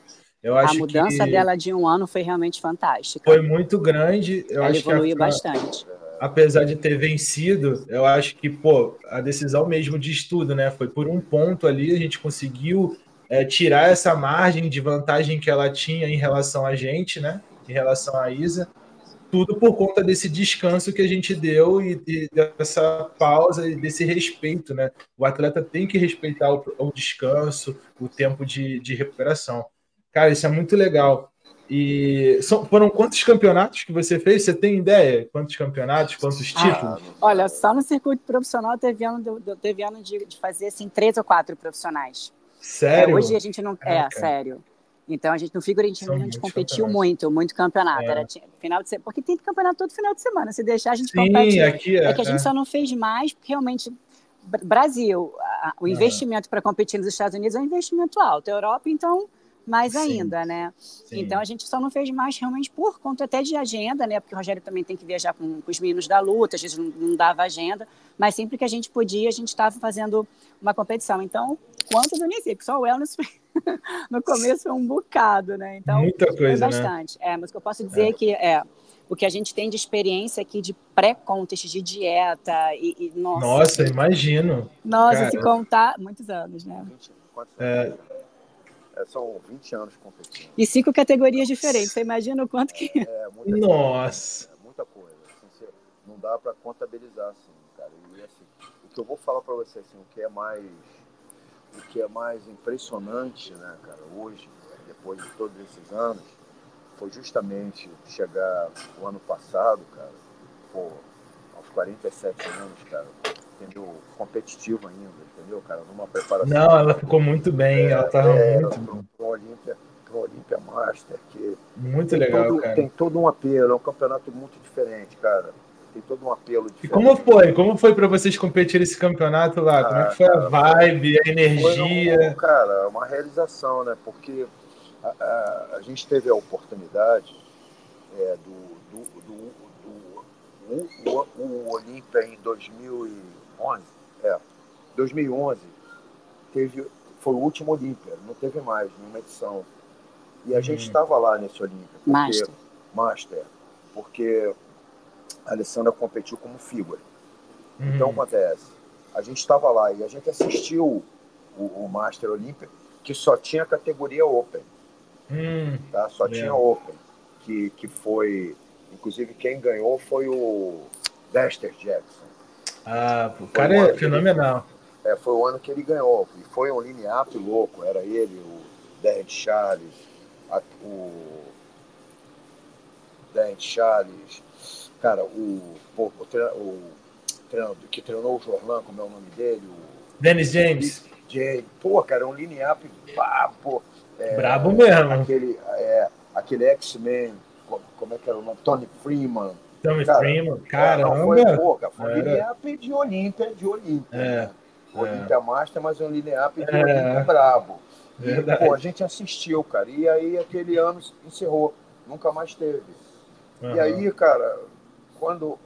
Eu acho a mudança dela de um ano foi realmente fantástica. Foi muito grande. Ela evoluiu bastante. apesar de ter vencido, eu acho que, pô, a decisão mesmo de estudo, né? Foi por um ponto ali, a gente conseguiu tirar essa margem de vantagem que ela tinha em relação a gente, né? Em relação à Isa, tudo por conta desse descanso que a gente deu e dessa pausa e desse respeito, né? O atleta tem que respeitar o descanso, o tempo de recuperação. Cara, isso é muito legal. E foram quantos campeonatos que você fez? Você tem ideia? Quantos campeonatos, quantos títulos? Olha, só no circuito profissional teve ano de fazer assim 3 ou 4 profissionais. Sério? Hoje a gente não. Sério. Então a gente no figurativo a gente competiu muito campeonato. Era final de semana, porque tem campeonato todo final de semana. Se deixar, a gente compete. Aqui é que a gente só não fez mais, porque realmente. Brasil, o investimento para competir nos Estados Unidos é um investimento alto. Europa, então, mais ainda, né? Sim. Então a gente só não fez mais realmente por conta até de agenda, né? Porque o Rogério também tem que viajar com os meninos da luta, a gente não dava agenda, mas sempre que a gente podia, a gente estava fazendo uma competição. Então, quantos eu nem sei, porque só o wellness no começo foi um bocado, né? Então, muita coisa, foi bastante. Né? Mas o que eu posso dizer é que o que a gente tem de experiência aqui de pré-contest, de dieta nossa, imagino. Nossa, cara, se contar, muitos anos, né? 20, são 20 anos competindo. E 5 categorias diferentes. Você imagina o quanto que... Nossa! Muita coisa. Assim, não dá para contabilizar, assim, cara. E, assim, o que eu vou falar para você, assim, o que é mais impressionante, né, cara, hoje, depois de todos esses anos, foi justamente chegar o ano passado, cara, aos 47 anos, cara, entendeu? Competitivo ainda, entendeu, cara? Numa preparação. Não, ela ficou muito bem, ela estava muito bem. Pro Olympia Master, que muito legal, cara. Tem todo um apelo, é um campeonato muito diferente, cara. Tem todo um apelo diferente. E como foi para vocês competirem esse campeonato lá? Como é que foi, cara, a vibe, a energia? Cara, uma realização, né? Porque a gente teve a oportunidade o Olympia em 2011. 2011 foi o último Olympia, não teve mais nenhuma edição. E a gente estava lá nesse Olympia. Master. Porque a Alessandra competiu como figura. Então, acontece, a gente estava lá e a gente assistiu o Master Olympia, que só tinha categoria Open. Tá? Só tinha Open. Que foi... Inclusive, quem ganhou foi o Dexter Jackson. O cara é fenomenal. Foi o ano que ele ganhou. E foi um line-up louco. Era ele, o Derek Charles, cara, o treinador que treinou o Jorlan, como é o nome dele? Dennis James. Pô, cara, um line-up brabo mesmo. Aquele X-Men, como é que era o nome? Tony Freeman. Freeman, caramba. Foi um line-up de Olympia. Né? Olympia Master, mas um line-up de Olympia brabo. Verdade. E, a gente assistiu, cara. E aí aquele ano encerrou. Nunca mais teve. E aí, cara, quando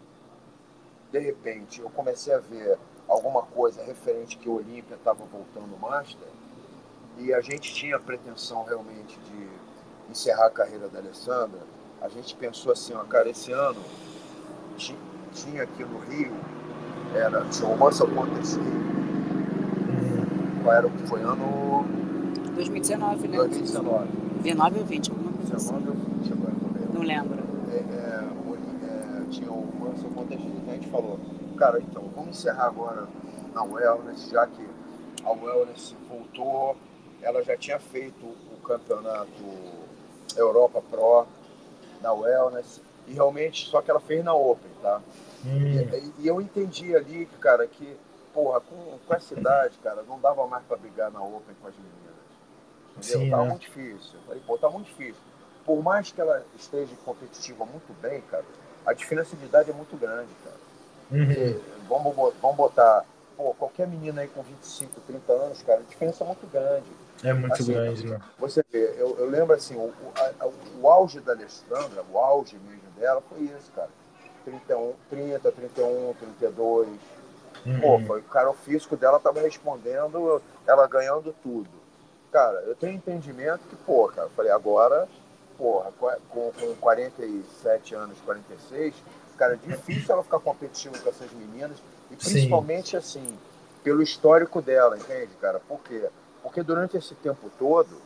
de repente eu comecei a ver alguma coisa referente que o Olympia estava voltando Master, e a gente tinha a pretensão realmente de encerrar a carreira da Alessandra, a gente pensou assim, cara, esse ano tinha aqui no Rio, tinha o Muscle Contest Rio. Qual era? Foi ano... 2019, né? 2019. 19 ou 20, alguma coisa 19 ou 20, agora não lembro. Tinha o Muscle Contest Rio. A gente falou, cara, então, vamos encerrar agora na Wellness, já que a Wellness voltou, ela já tinha feito o campeonato Europa Pro na Wellness, e realmente, só que ela fez na Open, tá? E eu entendi ali, cara, que, porra, com essa idade, cara, não dava mais pra brigar na Open com as meninas. Entendeu? Sim, tava né? muito difícil. Eu falei, tá muito difícil. Por mais que ela esteja competitiva muito bem, cara, a diferença de idade é muito grande, cara. Vamos botar, qualquer menina aí com 25, 30 anos, cara, a diferença é muito grande. É muito grande, né? Você vê, eu lembro assim, o auge da Alessandra, o auge mesmo dela foi isso, cara. 30, 31, 32. Cara, o físico dela tava respondendo, ela ganhando tudo. Cara, eu tenho entendimento que, cara, eu falei, agora, com 47 anos, 46, cara, é difícil ela ficar competitiva com essas meninas, e principalmente, assim, pelo histórico dela, entende, cara? Por quê? Porque durante esse tempo todo,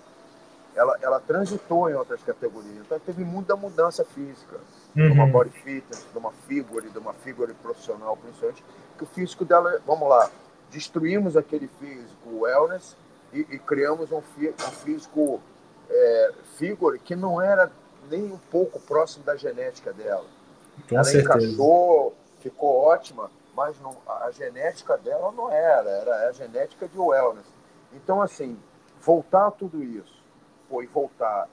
ela transitou em outras categorias, então teve muita mudança física, de uma body fitness, de uma figure profissional, principalmente, que o físico dela, vamos lá, destruímos aquele físico wellness e criamos um físico figure que não era nem um pouco próximo da genética dela. Com Ela certeza. encaixou, ficou ótima, mas não, a genética dela não era a genética de wellness. Então, assim, voltar a tudo isso, e voltar,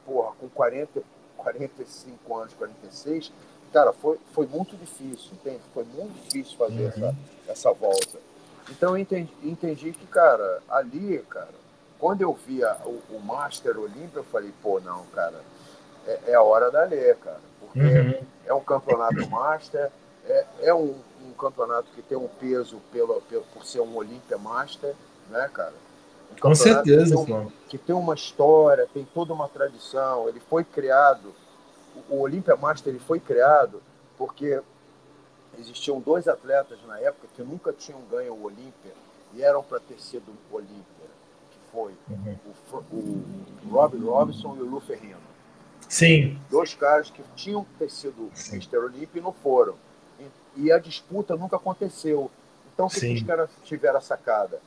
com 45 anos, 46, cara, foi muito difícil, entende? Foi muito difícil fazer essa volta. Então, eu entendi que, cara, ali, cara, quando eu via o Master Olímpia, eu falei, pô, não, cara, é a hora da Lê, cara, porque é um campeonato Master, é um campeonato que tem um peso por ser um Olímpia Master, né, cara? Um Com campeonato certeza, que tem uma história, tem toda uma tradição. Ele foi criado, o Olímpia Master ele foi criado porque existiam 2 atletas na época que nunca tinham ganho o Olímpia e eram para ter sido Olímpia, que foi o Robbie Robinson e o Lou Ferrigno. Sim. 2 caras que tinham que ter sido Mr. Olímpia e não foram. E a disputa nunca aconteceu. Então, o que os caras tiveram a sacada?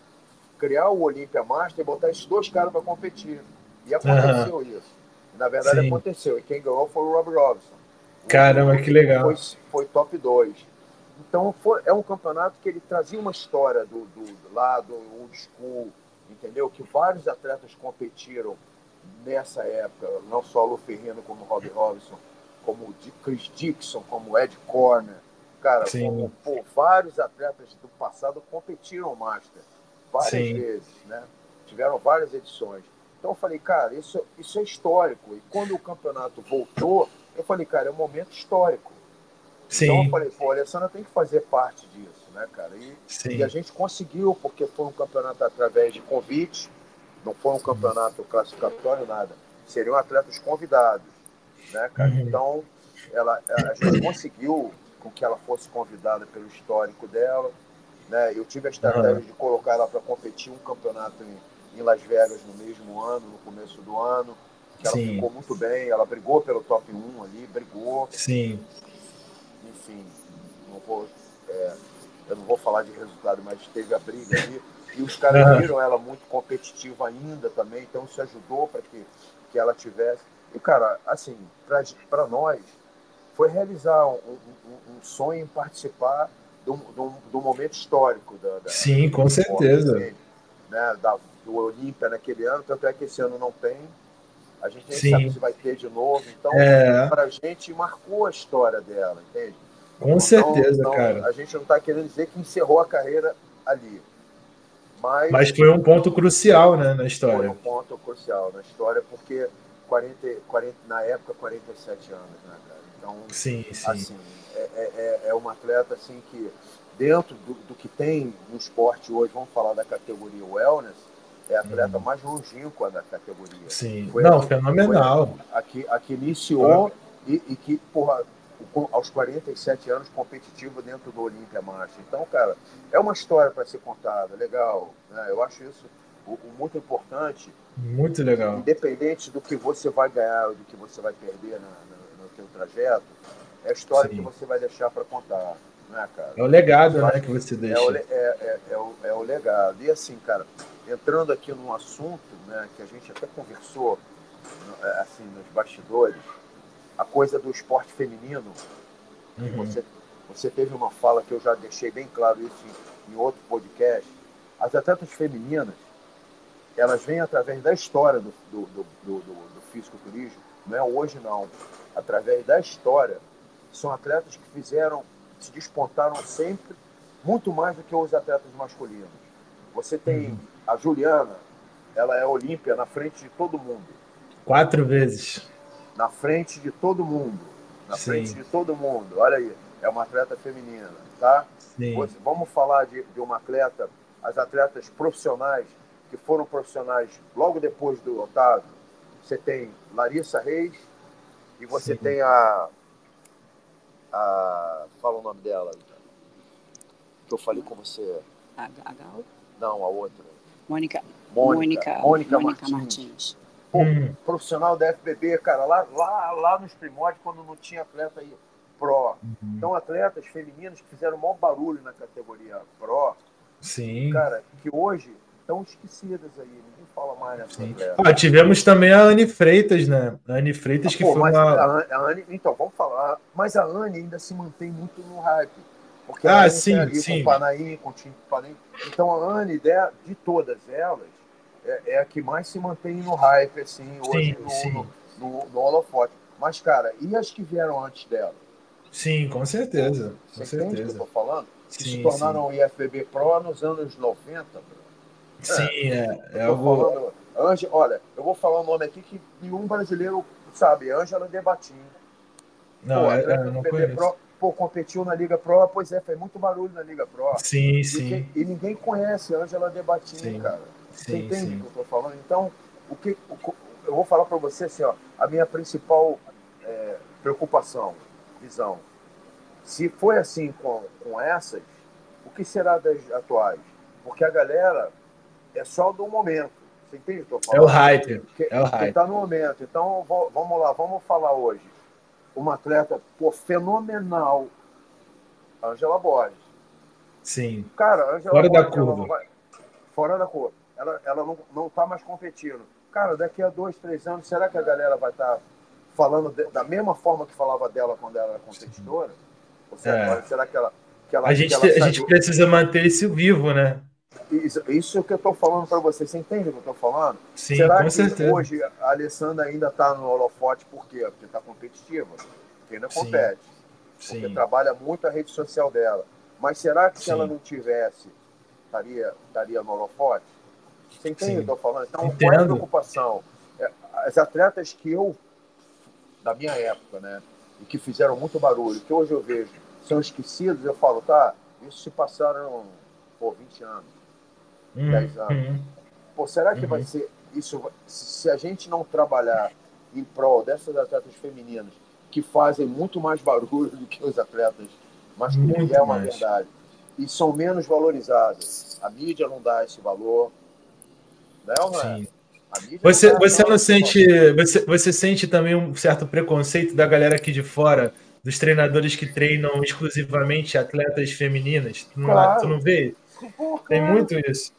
Criar o Olímpia Master e botar esses 2 caras para competir. E aconteceu isso. E, na verdade, aconteceu. E quem ganhou foi o Robbie Robinson. Caramba, que legal. Foi top 2. Então, é um campeonato que ele trazia uma história do lado old school, entendeu? Que vários atletas competiram nessa época, não só o Lou Ferrigno como o Robbie Robinson, como o Chris Dixon, como o Ed Corner, cara, como vários atletas do passado competiram o Master várias vezes, né? Tiveram várias edições. Então eu falei, cara, isso é histórico. E quando o campeonato voltou, eu falei, cara, é um momento histórico. Então eu falei, pô, a Alessandra tem que fazer parte disso, né, cara? E a gente conseguiu, porque foi um campeonato através de convite, não foi um campeonato classificatório, nada. Seriam atletas convidados, né, cara? Então, a gente conseguiu com que ela fosse convidada pelo histórico dela, né? Eu tive a estratégia de colocar ela para competir um campeonato em Las Vegas no mesmo ano, no começo do ano, que ela ficou muito bem, ela brigou pelo top 1 ali, brigou. Sim. Enfim, eu não vou falar de resultado, mas teve a briga ali. E os caras viram ela muito competitiva ainda também, então isso ajudou para que ela tivesse. E, cara, assim, para nós, foi realizar um sonho em participar do momento histórico sim, com certeza. Esporte, né, do Olímpia naquele ano, tanto é que esse ano não tem. A gente nem sabe se vai ter de novo. Então, para a gente, marcou a história dela, entende? Com certeza, cara. A gente não está querendo dizer que encerrou a carreira ali. Mas foi um ponto crucial, né, na história. Foi um ponto crucial na história, porque na época, 47 anos, né, cara? Então, assim, é uma atleta assim, que, dentro do que tem no esporte hoje, vamos falar da categoria wellness, é a atleta mais longínqua da categoria. Sim. Fenomenal. A que iniciou e que, porra, aos 47 anos, competitivo dentro do Olímpia Master. Então, cara, é uma história para ser contada, legal, né? Eu acho isso muito importante. Muito legal. Independente do que você vai ganhar ou do que você vai perder no teu trajeto, é a história que você vai deixar para contar, né, cara? É o legado, né, que você deixa. É o legado. E assim, cara, entrando aqui num assunto, né, que a gente até conversou, assim, nos bastidores, a coisa do esporte feminino. Você teve uma fala que eu já deixei bem claro isso em outro podcast. As atletas femininas, elas vêm através da história do fisiculturismo, não é hoje não, através da história. São atletas que se despontaram sempre muito mais do que os atletas masculinos. Você tem a Juliana, ela é olímpia na frente de todo mundo. 4 vezes. Na frente de todo mundo. Na frente de todo mundo. Olha aí, é uma atleta feminina, tá? Vamos falar de uma atleta, as atletas profissionais, que foram profissionais logo depois do Otávio. Você tem Larissa Reis e você tem a Fala o nome dela. Que eu falei com você. A Gal? Não, a outra. Mônica Martins. Pô, profissional da FBB, cara, lá nos primórdios, quando não tinha atleta aí pró. Então, atletas femininas que fizeram o maior barulho na categoria pró. Sim. Cara, que hoje estão esquecidas aí, ninguém fala mais nessa atleta. Tivemos também a Anne Freitas, né? A Anne Freitas que foi uma... Então, vamos falar. Mas a Anne ainda se mantém muito no hype. Porque sim. Com o Panaim, com o time do Panaim. Então, a Anne, de todas elas, é a que mais se mantém no hype, assim, hoje no holofote. Mas, cara, e as que vieram antes dela? Sim, com certeza. Você entende o que eu tô falando? Que se tornaram IFBB Pro nos anos 90, bro. Sim, falando, olha, eu vou falar um nome aqui que nenhum brasileiro sabe, Ângela Debatim. Não, eu não conheço. Pro, competiu na Liga Pro, pois fez muito barulho na Liga Pro. Sim. E ninguém conhece Ângela Debatim, cara. Você entende o que eu tô falando? Então, eu vou falar para você assim, ó, a minha principal preocupação, visão, se foi assim com essas, o que será das atuais? Porque a galera é só do momento. Você entende o que eu tô falando? É o hype. Que tá no momento. Então, vamos lá, vamos falar hoje. Uma atleta fenomenal, Ângela Borges. Sim. Cara, Ângela Fora Borges, da curva. Fora da curva. Ela não tá mais competindo. Cara, daqui a 2, 3 anos, será que a galera vai estar falando da mesma forma que falava dela quando ela era competidora? Ou será que ela a gente precisa manter isso vivo, né? Isso que eu estou falando para você. Você entende o que eu estou falando? Sim, será com que certeza. Hoje a Alessandra ainda está no holofote por quê? Porque está competitiva, porque ainda compete, porque trabalha muito a rede social dela. Mas será que se ela não tivesse, estaria no holofote? Você entende o que eu estou falando? Então, qual é a preocupação? As atletas que da minha época, né, e que fizeram muito barulho, que hoje eu vejo, são esquecidos, eu falo, isso se passaram 20 anos, 10 anos. Será que vai ser isso? Se a gente não trabalhar em prol dessas atletas femininas que fazem muito mais barulho do que os atletas masculinos, é uma verdade, e são menos valorizadas, a mídia não dá esse valor, não é? Você sente também um certo preconceito da galera aqui de fora, dos treinadores que treinam exclusivamente atletas femininas? Tu não vê? Tem muito isso.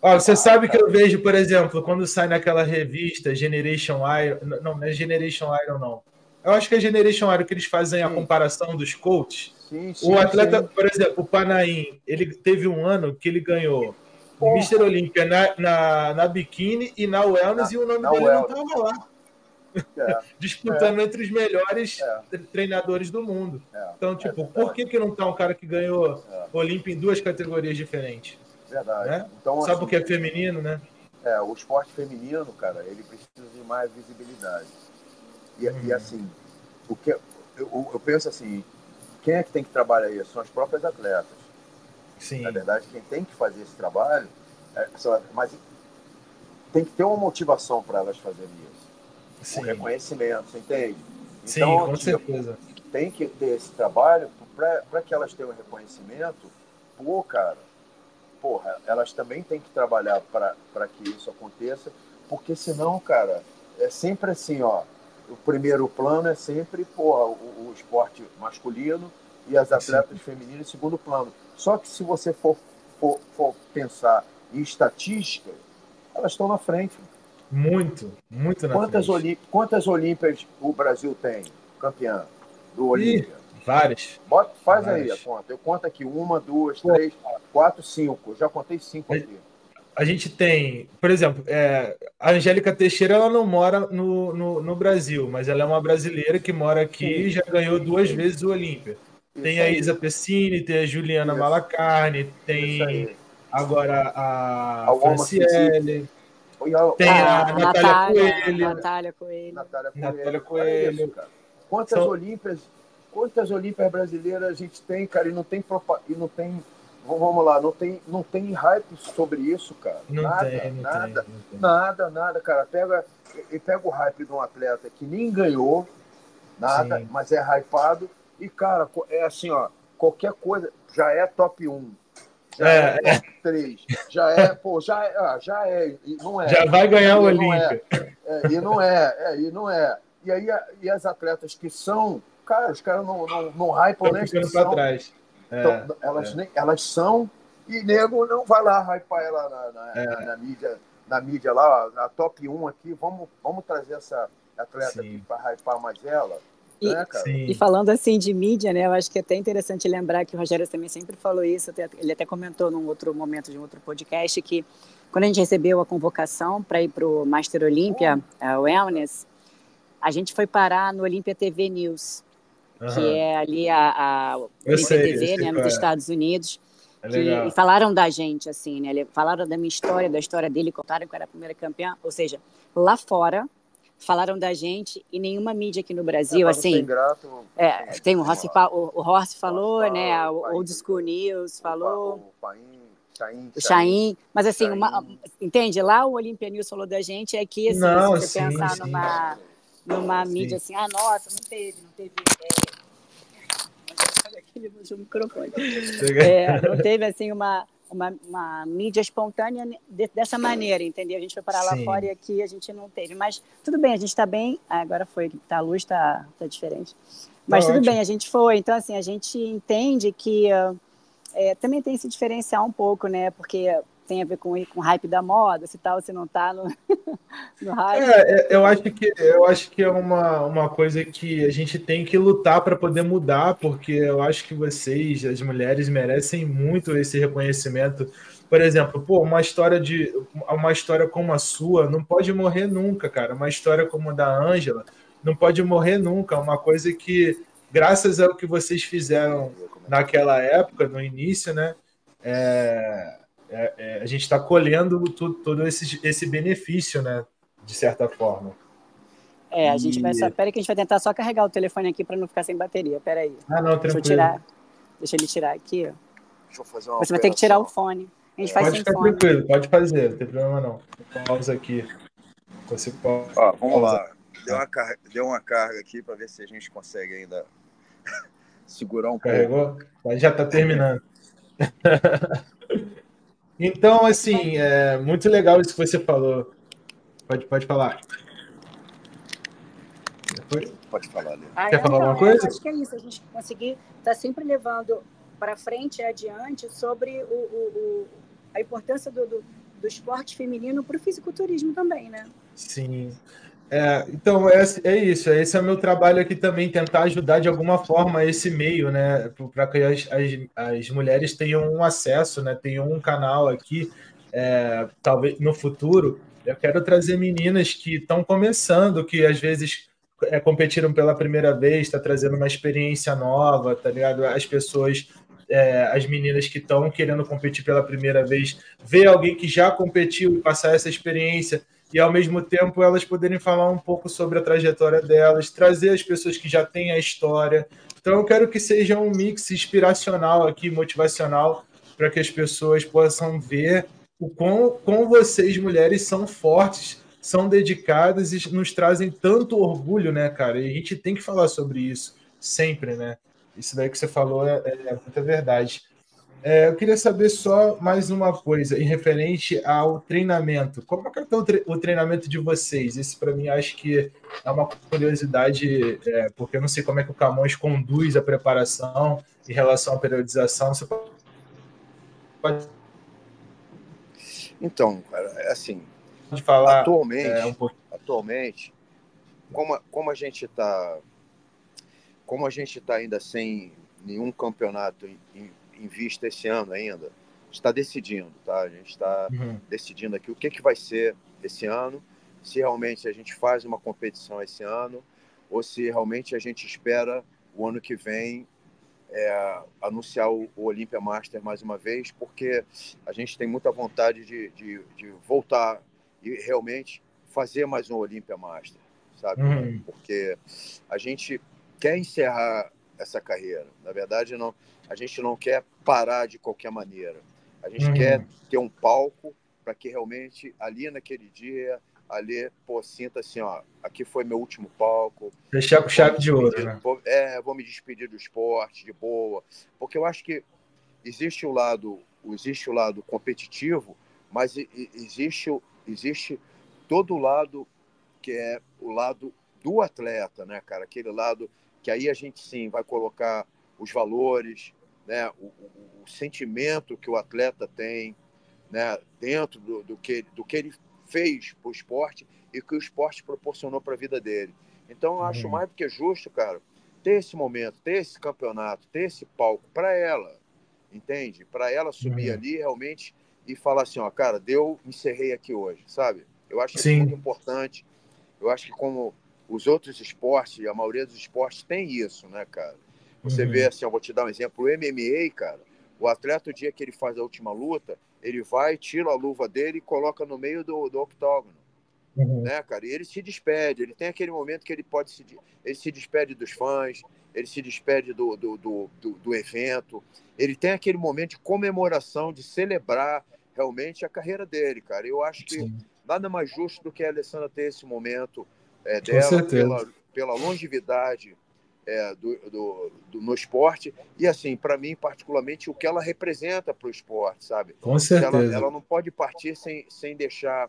Você sabe que eu vejo, por exemplo, quando sai naquela revista Generation Iron, não é Generation Iron, não. Eu acho que é Generation Iron que eles fazem a comparação dos coaches. O atleta, por exemplo, o Panaim, ele teve um ano que ele ganhou o Mr. Olímpia na biquíni e na wellness, e o nome dele não estava lá. Disputando entre os melhores treinadores do mundo. Então, por que não está um cara que ganhou Olímpia em 2 categorias diferentes? Verdade. Né? Então, só porque é feminino, né? O esporte feminino, cara, ele precisa de mais visibilidade. E assim, eu penso assim, quem é que tem que trabalhar isso? São as próprias atletas. Sim. Na verdade, quem tem que fazer esse trabalho, mas tem que ter uma motivação para elas fazerem isso. Sim. Um reconhecimento, você entende? Sim, então, com certeza. Tem que ter esse trabalho para que elas tenham um reconhecimento. Elas também têm que trabalhar para que isso aconteça, porque senão, cara, é sempre assim, ó, o primeiro plano é sempre, o esporte masculino e as atletas femininas em segundo plano. Só que se você for pensar em estatística, elas estão na frente. Muito na frente. Quantas Olímpias o Brasil tem, campeã do Olímpia? Várias. Faz aí a conta. Eu conto aqui 1, 2, 3, 4, 5. Eu já contei 5 aqui. A gente tem, por exemplo, a Angélica Teixeira, ela não mora no Brasil, mas ela é uma brasileira que mora aqui e já ganhou 2 vezes o Olímpia. Tem a Isa Pessini, tem a Juliana Malacarne, tem agora a Franciele, tem a Natália Coelho. Natália Coelho. Quantas Olímpias brasileiras a gente tem, cara, e não tem vamos lá, não tem hype sobre isso, cara. Nada, cara. Pega o hype de um atleta que nem ganhou nada, mas é hypado, E, cara, é assim, ó, qualquer coisa já é top 1, já é top 3, já é, e não é. Já vai ganhar o Olímpia. E não é. E aí, e as atletas que são, cara, os caras não hypam nem ficando para trás. Então, elas são, e nego não vai lá hypar ela na mídia lá, a top 1 aqui, vamos trazer essa atleta aqui para hypar mais ela. E falando assim de mídia, né, eu acho que é até interessante lembrar que o Rogério também sempre falou isso, ele até comentou num outro momento de um outro podcast, que quando a gente recebeu a convocação para ir para o Master Olympia, a Wellness, a gente foi parar no Olympia TV News, que é ali a Olympia TV, né, nos Estados Unidos, e falaram da gente, assim, né, falaram da minha história, da história dele, contaram que eu era a primeira campeã, ou seja, lá fora, falaram da gente e nenhuma mídia aqui no Brasil, assim. Grato, tem o Horst falou, né? O Old School News falou. O Chain. Mas assim, entende? Lá o Olympia News falou da gente, é que assim, se você pensar numa mídia assim, nossa, não teve. Não teve assim uma mídia espontânea dessa maneira, entendeu? A gente foi parar lá fora e aqui a gente não teve. Mas tudo bem, a gente está bem. Agora foi, a luz está diferente. Mas tudo bem, a gente foi. Então, assim, a gente entende que também tem que se diferenciar um pouco, né? Porque tem a ver com o hype da moda, se tal, se não está no hype. Eu acho que é uma coisa que a gente tem que lutar para poder mudar, porque eu acho que vocês, as mulheres, merecem muito esse reconhecimento. Por exemplo, uma história como a sua não pode morrer nunca, cara. Uma história como a da Ângela não pode morrer nunca. Uma coisa que, graças ao que vocês fizeram naquela época, no início, né? A gente está colhendo todo esse benefício, né? De certa forma. A gente vai só. Peraí, que a gente vai tentar só carregar o telefone aqui para não ficar sem bateria. Peraí. Não, tranquilo. Deixa ele tirar aqui. Deixa eu fazer uma Você vai ter que tirar o fone. A gente faz pode ficar fone. Tranquilo, pode fazer, não tem problema não. Pausa aqui. Você pode. Vamos lá. Deu uma carga aqui para ver se a gente consegue ainda segurar um pouco. Já está terminando. Então, assim, é muito legal isso que você falou. Pode falar. Pode falar, Lê. Quer falar alguma coisa? Acho que é isso. A gente conseguir estar sempre levando para frente e adiante sobre a importância do esporte feminino para o fisiculturismo também, né? Sim. Então, é isso. Esse é o meu trabalho aqui também, tentar ajudar de alguma forma esse meio, né? Para que as mulheres tenham um acesso, né? Tenham um canal aqui. Talvez no futuro, eu quero trazer meninas que estão começando, que às vezes competiram pela primeira vez, está trazendo uma experiência nova, tá ligado? As pessoas, as meninas que estão querendo competir pela primeira vez, ver alguém que já competiu e passar essa experiência, e ao mesmo tempo elas poderem falar um pouco sobre a trajetória delas, trazer as pessoas que já têm a história. Então eu quero que seja um mix inspiracional aqui, motivacional, para que as pessoas possam ver o quão vocês, mulheres, são fortes, são dedicadas e nos trazem tanto orgulho, né, cara? E a gente tem que falar sobre isso sempre, né? Isso daí que você falou é muita verdade. Eu queria saber só mais uma coisa em referente ao treinamento. Como é que é o treinamento de vocês? Isso, para mim, acho que é uma curiosidade, porque eu não sei como é que o Camões conduz a preparação em relação à periodização. Você pode... Então, cara, assim, pode falar atualmente, como a gente está ainda sem nenhum campeonato em vista esse ano ainda, está decidindo, tá? A gente está decidindo aqui o que vai ser esse ano, se realmente a gente faz uma competição esse ano ou se realmente a gente espera o ano que vem anunciar o Olympia Master mais uma vez, porque a gente tem muita vontade de voltar e realmente fazer mais um Olympia Master, sabe? Porque a gente quer encerrar essa carreira. Na verdade, a gente não quer parar de qualquer maneira. A gente quer ter um palco para que realmente ali naquele dia ali, pô, sinta assim, ó, aqui foi meu último palco. Fechar com chave de ouro, né? Vou me despedir do esporte de boa, porque eu acho que existe o lado competitivo, mas existe todo o lado que é o lado do atleta, né, cara? Aquele lado que aí a gente sim vai colocar os valores, né? O sentimento que o atleta tem, né? Dentro do que ele fez para o esporte e que o esporte proporcionou para a vida dele. Então, eu acho mais do que justo, cara, ter esse momento, ter esse campeonato, ter esse palco para ela, entende? Para ela subir ali realmente e falar assim, ó, cara, encerrei aqui hoje, sabe? Eu acho isso muito Sim. importante. Eu acho que como os outros esportes, a maioria dos esportes tem isso, né, cara? Você vê assim, eu vou te dar um exemplo, o MMA, cara, o atleta, o dia que ele faz a última luta, ele vai, tira a luva dele e coloca no meio do octógono, né, cara? E ele se despede, ele tem aquele momento que ele se despede dos fãs, ele se despede do evento, ele tem aquele momento de comemoração, de celebrar realmente a carreira dele, cara. Eu acho que Sim. nada mais justo do que a Alessandra ter esse momento Com dela certeza. pela longevidade no esporte e, assim, para mim, particularmente, o que ela representa para o esporte, sabe? Com Se certeza. ela não pode partir sem deixar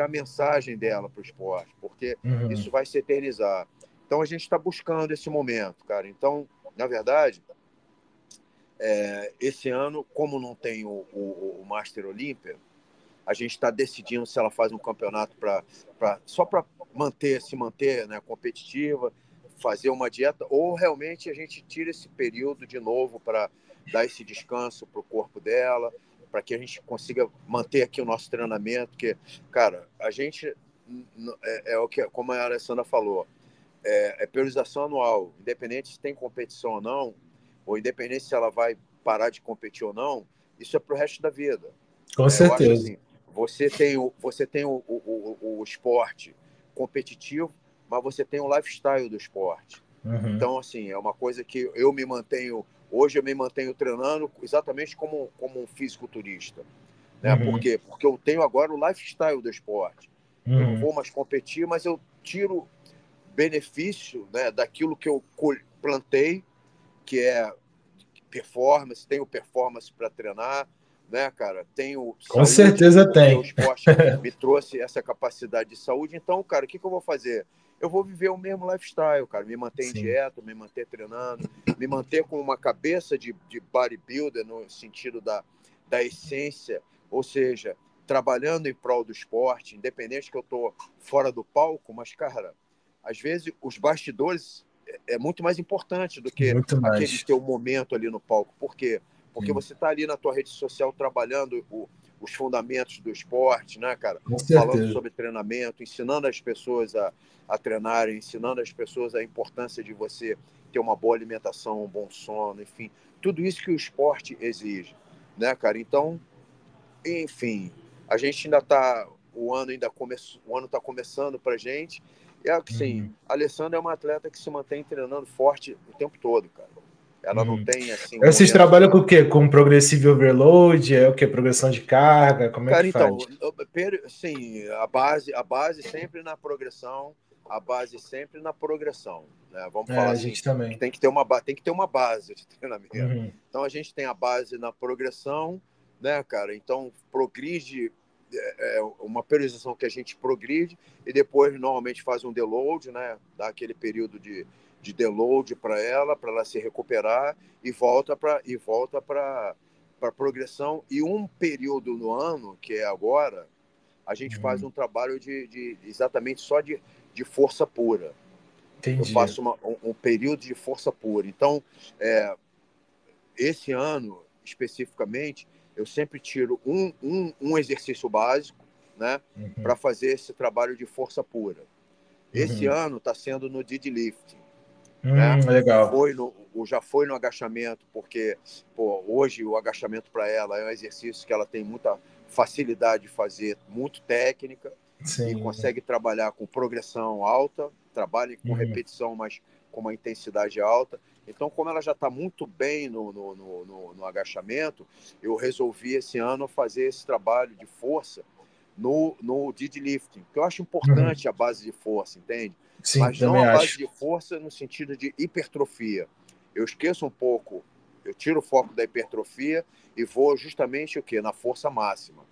a mensagem dela para o esporte, porque isso vai se eternizar. Então, a gente está buscando esse momento, cara. Então, na verdade, esse ano, como não tem o Master Olímpia, a gente está decidindo se ela faz um campeonato só para se manter, né, competitiva, fazer uma dieta, ou realmente a gente tira esse período de novo para dar esse descanso para o corpo dela, para que a gente consiga manter aqui o nosso treinamento, porque, cara, a gente o que, como a Alessandra falou, priorização anual, independente se tem competição ou não, ou independente se ela vai parar de competir ou não, isso é para o resto da vida. Com Eu acho certeza. assim, você tem o esporte competitivo, mas você tem o lifestyle do esporte. Então, assim, é uma coisa que hoje eu me mantenho treinando exatamente como um fisiculturista. Né? Por quê? Porque eu tenho agora o lifestyle do esporte. Eu não vou mais competir, mas eu tiro benefício, né, daquilo que eu plantei, que é performance, tenho performance para treinar, né, cara? Tenho Com saúde, certeza porque o tem. esporte me trouxe essa capacidade de saúde. Então, cara, o que eu vou fazer? Eu vou viver o mesmo lifestyle, cara. Me manter em Sim. dieta, me manter treinando, me manter com uma cabeça de bodybuilder no sentido da essência, ou seja, trabalhando em prol do esporte, independente que eu tô fora do palco, mas, cara, às vezes os bastidores é muito mais importante do que Muito aquele mais. teu momento ali no palco. Por quê? Porque Sim. você está ali na tua rede social trabalhando os fundamentos do esporte, né, cara? Com Falando certeza. sobre treinamento, ensinando as pessoas a treinarem, ensinando as pessoas a importância de você ter uma boa alimentação, um bom sono, enfim, tudo isso que o esporte exige, né, cara? Então, enfim, a gente ainda está, o ano está começando para gente. E é que sim, a Alessandra é uma atleta que se mantém treinando forte o tempo todo, cara. Ela não tem assim um Vocês momento trabalham de. com o quê? Com progressive overload? É o quê? Progressão de carga? Como é que Cara, faz? então, sim, a base sempre na progressão, a base sempre na progressão, né? Vamos É, falar a assim, gente também. tem que ter uma base de treinamento. Então a gente tem a base na progressão, né, cara? Então progride, uma periodização que a gente progride e depois normalmente faz um deload, né? Dá aquele período de deload para ela se recuperar e volta para progressão. E um período no ano, que é agora, a gente faz um trabalho exatamente só de força pura. Eu Entendi. faço um período de força pura. Então, esse ano, especificamente, eu sempre tiro um exercício básico, né, para fazer esse trabalho de força pura. Esse ano está sendo no deadlifting, né? Legal. Já foi no agachamento, porque hoje o agachamento para ela é um exercício que ela tem muita facilidade de fazer, muito técnica, e Sim. consegue trabalhar com progressão alta, trabalha com repetição, mas com uma intensidade alta. Então, como ela já está muito bem no agachamento, eu resolvi esse ano fazer esse trabalho de força no deadlifting, que eu acho importante a base de força, entende? Sim, Mas não também a base acho. de força no sentido de hipertrofia. Eu esqueço um pouco, eu tiro o foco da hipertrofia e vou justamente o quê? Na força máxima.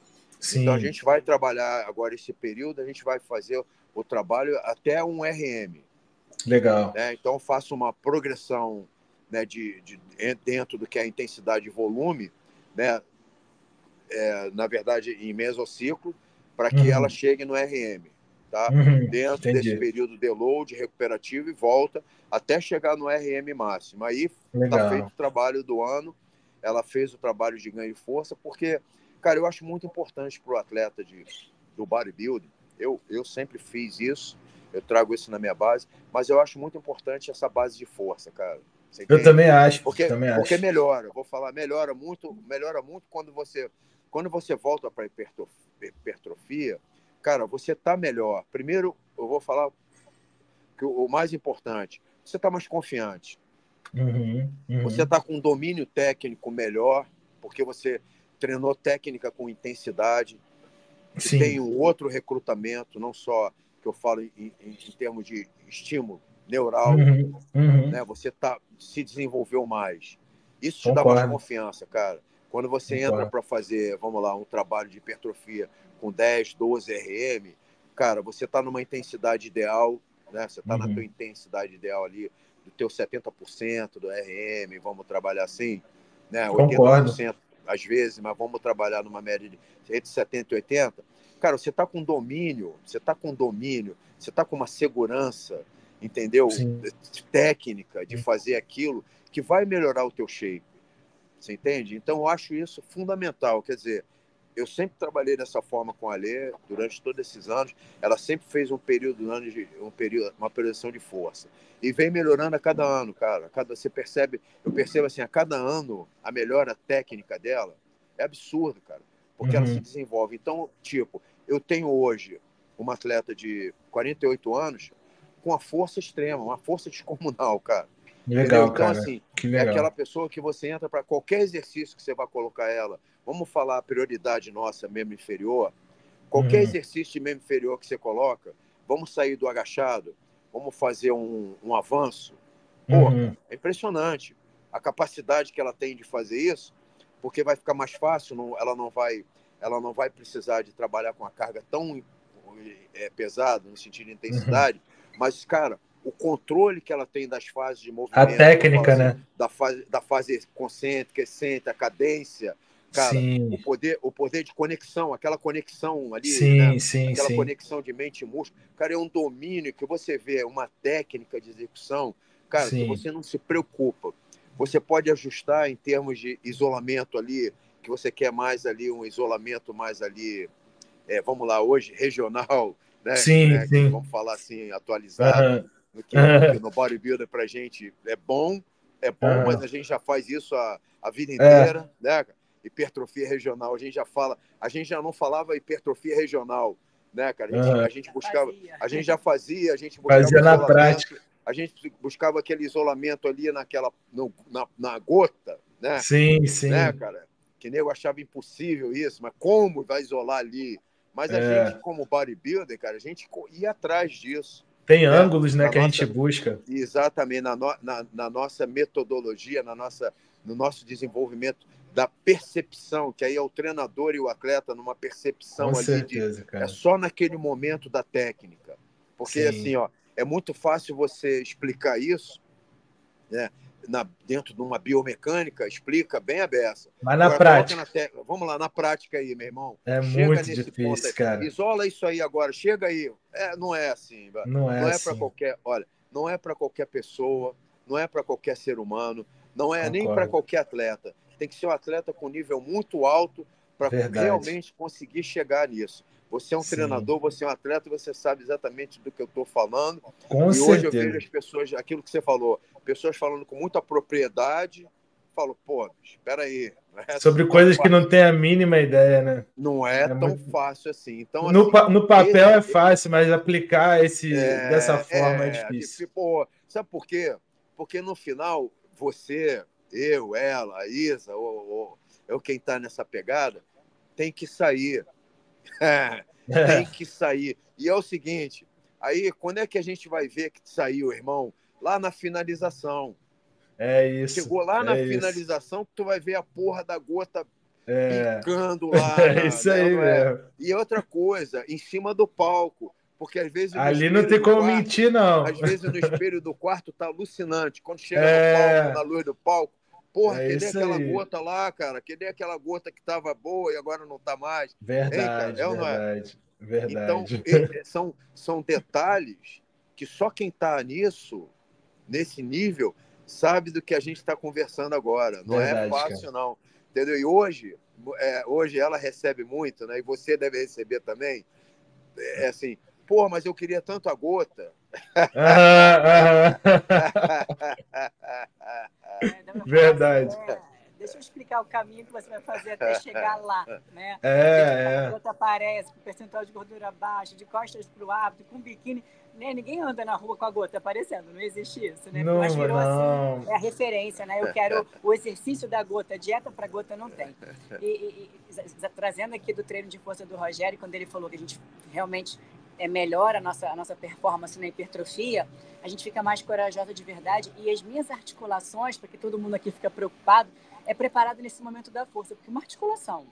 Então a Sim, gente vai trabalhar agora esse período, a gente vai fazer o trabalho até um RM. legal. Né? Então eu faço uma progressão, né, dentro do que é a intensidade e volume, né, na verdade, em mesociclo, para que ela Uhum, chegue no RM, tá? Dentro desse entendi. período de load recuperativo e volta até chegar no RM máximo. Aí está feito Legal. o trabalho do ano, ela fez o trabalho de ganho de força, porque, cara, eu acho muito importante para o atleta do bodybuilding, eu sempre fiz isso, eu trago isso na minha base, mas eu acho muito importante essa base de força, cara. Você Eu entende? também acho, também Porque acho. melhora, vou falar, melhora muito quando você volta para a hipertrofia, cara, você está melhor. Primeiro, eu vou falar que o mais importante, você está mais confiante. Uhum, Você uhum. está com um domínio técnico melhor, porque você treinou técnica com intensidade. Você tem Sim. um outro recrutamento, não só que eu falo em termos de estímulo neural, Uhum, né? uhum. Você se desenvolveu mais. Isso te dá mais Concordo, confiança, cara. Quando você entra concordo. para fazer, vamos lá, um trabalho de hipertrofia com 10, 12 RM, cara, você está numa intensidade ideal, né? Você está na tua Uhum. intensidade ideal ali, do teu 70% do RM, vamos trabalhar assim, né? Concordo. 80% às vezes, mas vamos trabalhar numa média de entre 70 e 80. Cara, você está com domínio, você está com uma segurança, entendeu? Sim. Técnica de fazer aquilo que vai melhorar o teu shape. Você entende? Então eu acho isso fundamental. Quer dizer, eu sempre trabalhei dessa forma com a Alê durante todos esses anos. Ela sempre fez uma periodização de força e vem melhorando a cada ano, cara. Você percebe, eu percebo assim, a cada ano a melhora técnica dela é absurdo, cara, porque ela se Uhum. desenvolve. Então, tipo, eu tenho hoje uma atleta de 48 anos com uma força extrema, uma força descomunal, cara. Entendeu? Legal, Então, cara. assim, Que é aquela legal. pessoa que você entra para qualquer exercício que você vai colocar ela. Vamos falar a prioridade nossa, membro inferior. Qualquer Uhum. exercício de membro inferior que você coloca, vamos sair do agachado, vamos fazer um avanço. Pô, Uhum. cara, é impressionante a capacidade que ela tem de fazer isso, porque vai ficar mais fácil, ela não vai precisar de trabalhar com a carga tão pesada, no sentido de Uhum. intensidade, mas, cara, o controle que ela tem das fases de A movimento, que eu falo técnica, assim, né? da fase concêntrica, excêntrica, a cadência, cara, Sim, o poder de conexão, aquela conexão ali, né? sim, sim, Aquela sim, conexão de mente e músculo, cara, é um domínio que você vê, uma técnica de execução, cara, que sim. você não se preocupa. Você pode ajustar em termos de isolamento ali, que você quer mais ali, um isolamento mais ali, vamos lá, hoje, regional, Sim, né, que sim. vamos falar assim, atualizado, Aham, no que aham, no bodybuilder pra gente é bom, mas aham. a gente já faz isso a vida É, inteira, né? Hipertrofia regional, a gente já não falava hipertrofia regional, né, cara? aham. A gente já fazia, a gente buscava Fazia na prática. isolamento, a gente buscava aquele isolamento ali na gota, Sim, né, sim. cara? Que nem eu achava impossível isso, mas como vai isolar ali? Mas a gente, É. como bodybuilder, cara, a gente ia atrás disso, Tem né? ângulos, né, Na que a gente nossa, busca. exatamente, na nossa metodologia, no nosso desenvolvimento da percepção, que aí é o treinador e o atleta numa Com percepção ali certeza, é cara. só naquele momento da técnica. Porque assim, Sim. ó, é muito fácil você explicar isso, né? Dentro de uma biomecânica, explica bem a beça. Mas na Agora, coloca prática, vamos lá, na prática aí, meu irmão. é Chega muito nesse ponto aí. difícil, cara. Isola isso aí agora, chega aí. Não é assim, Não é não é para assim. qualquer. Olha, não é para qualquer pessoa, não é para qualquer ser humano, não é nem para Concordo. qualquer atleta. Tem que ser um atleta com nível muito alto para Verdade. realmente conseguir chegar nisso. Você é um Sim. treinador, você é um atleta, você sabe exatamente do que eu estou falando. Com E hoje eu vejo certeza. as pessoas, aquilo que você falou, pessoas falando com muita propriedade. Falo, pô, espera aí, não é Sobre tão coisas que fácil. não tem a mínima ideia, né? Não é É tão muito... fácil assim. Então, assim, No papel esse é fácil, mas aplicar dessa forma é difícil. pô, sabe por quê? Porque no final, você, eu, ela, a Isa, ou quem está nessa pegada, tem que sair. Tem que sair. E é o seguinte, aí quando é que a gente vai ver que saiu, irmão? Lá na finalização. É isso. Chegou lá na É isso. finalização que tu vai ver a porra da gota É, picando lá, é isso né, aí não é? mesmo. E outra coisa, em cima do palco, porque às vezes no Ali não espelho tem do como quarto, mentir, não. às vezes no espelho do quarto tá alucinante. Quando chega no palco, na É, luz do palco, porra, é cadê isso aquela aí. gota lá, cara? Cadê aquela gota que tava boa e agora não tá mais? Hein, cara? Verdade, É ou não é? verdade, Então, verdade. são detalhes que só quem tá nisso, nesse nível, sabe do que a gente está conversando agora. Não é Verdade, cara. fácil, não. Entendeu? E hoje ela recebe muito, né? E você deve receber também. É assim, pô, mas eu queria tanto a gota. Aham, aham. Eu falo assim, Verdade. deixa eu explicar o caminho que você vai fazer até chegar lá, né? A É, gota aparece com percentual de gordura baixo, de costas para o hábito, com biquíni, né? Ninguém anda na rua com a gota aparecendo, não existe isso, né? não, Mas virou assim, não. é a referência, né? Eu quero o exercício da gota, dieta para gota não tem. Trazendo aqui do treino de força do Rogério, quando ele falou que a gente realmente melhora a nossa performance na hipertrofia, a gente fica mais corajosa de verdade. E as minhas articulações, para que todo mundo aqui fica preocupado, é preparado nesse momento da força, porque uma articulação,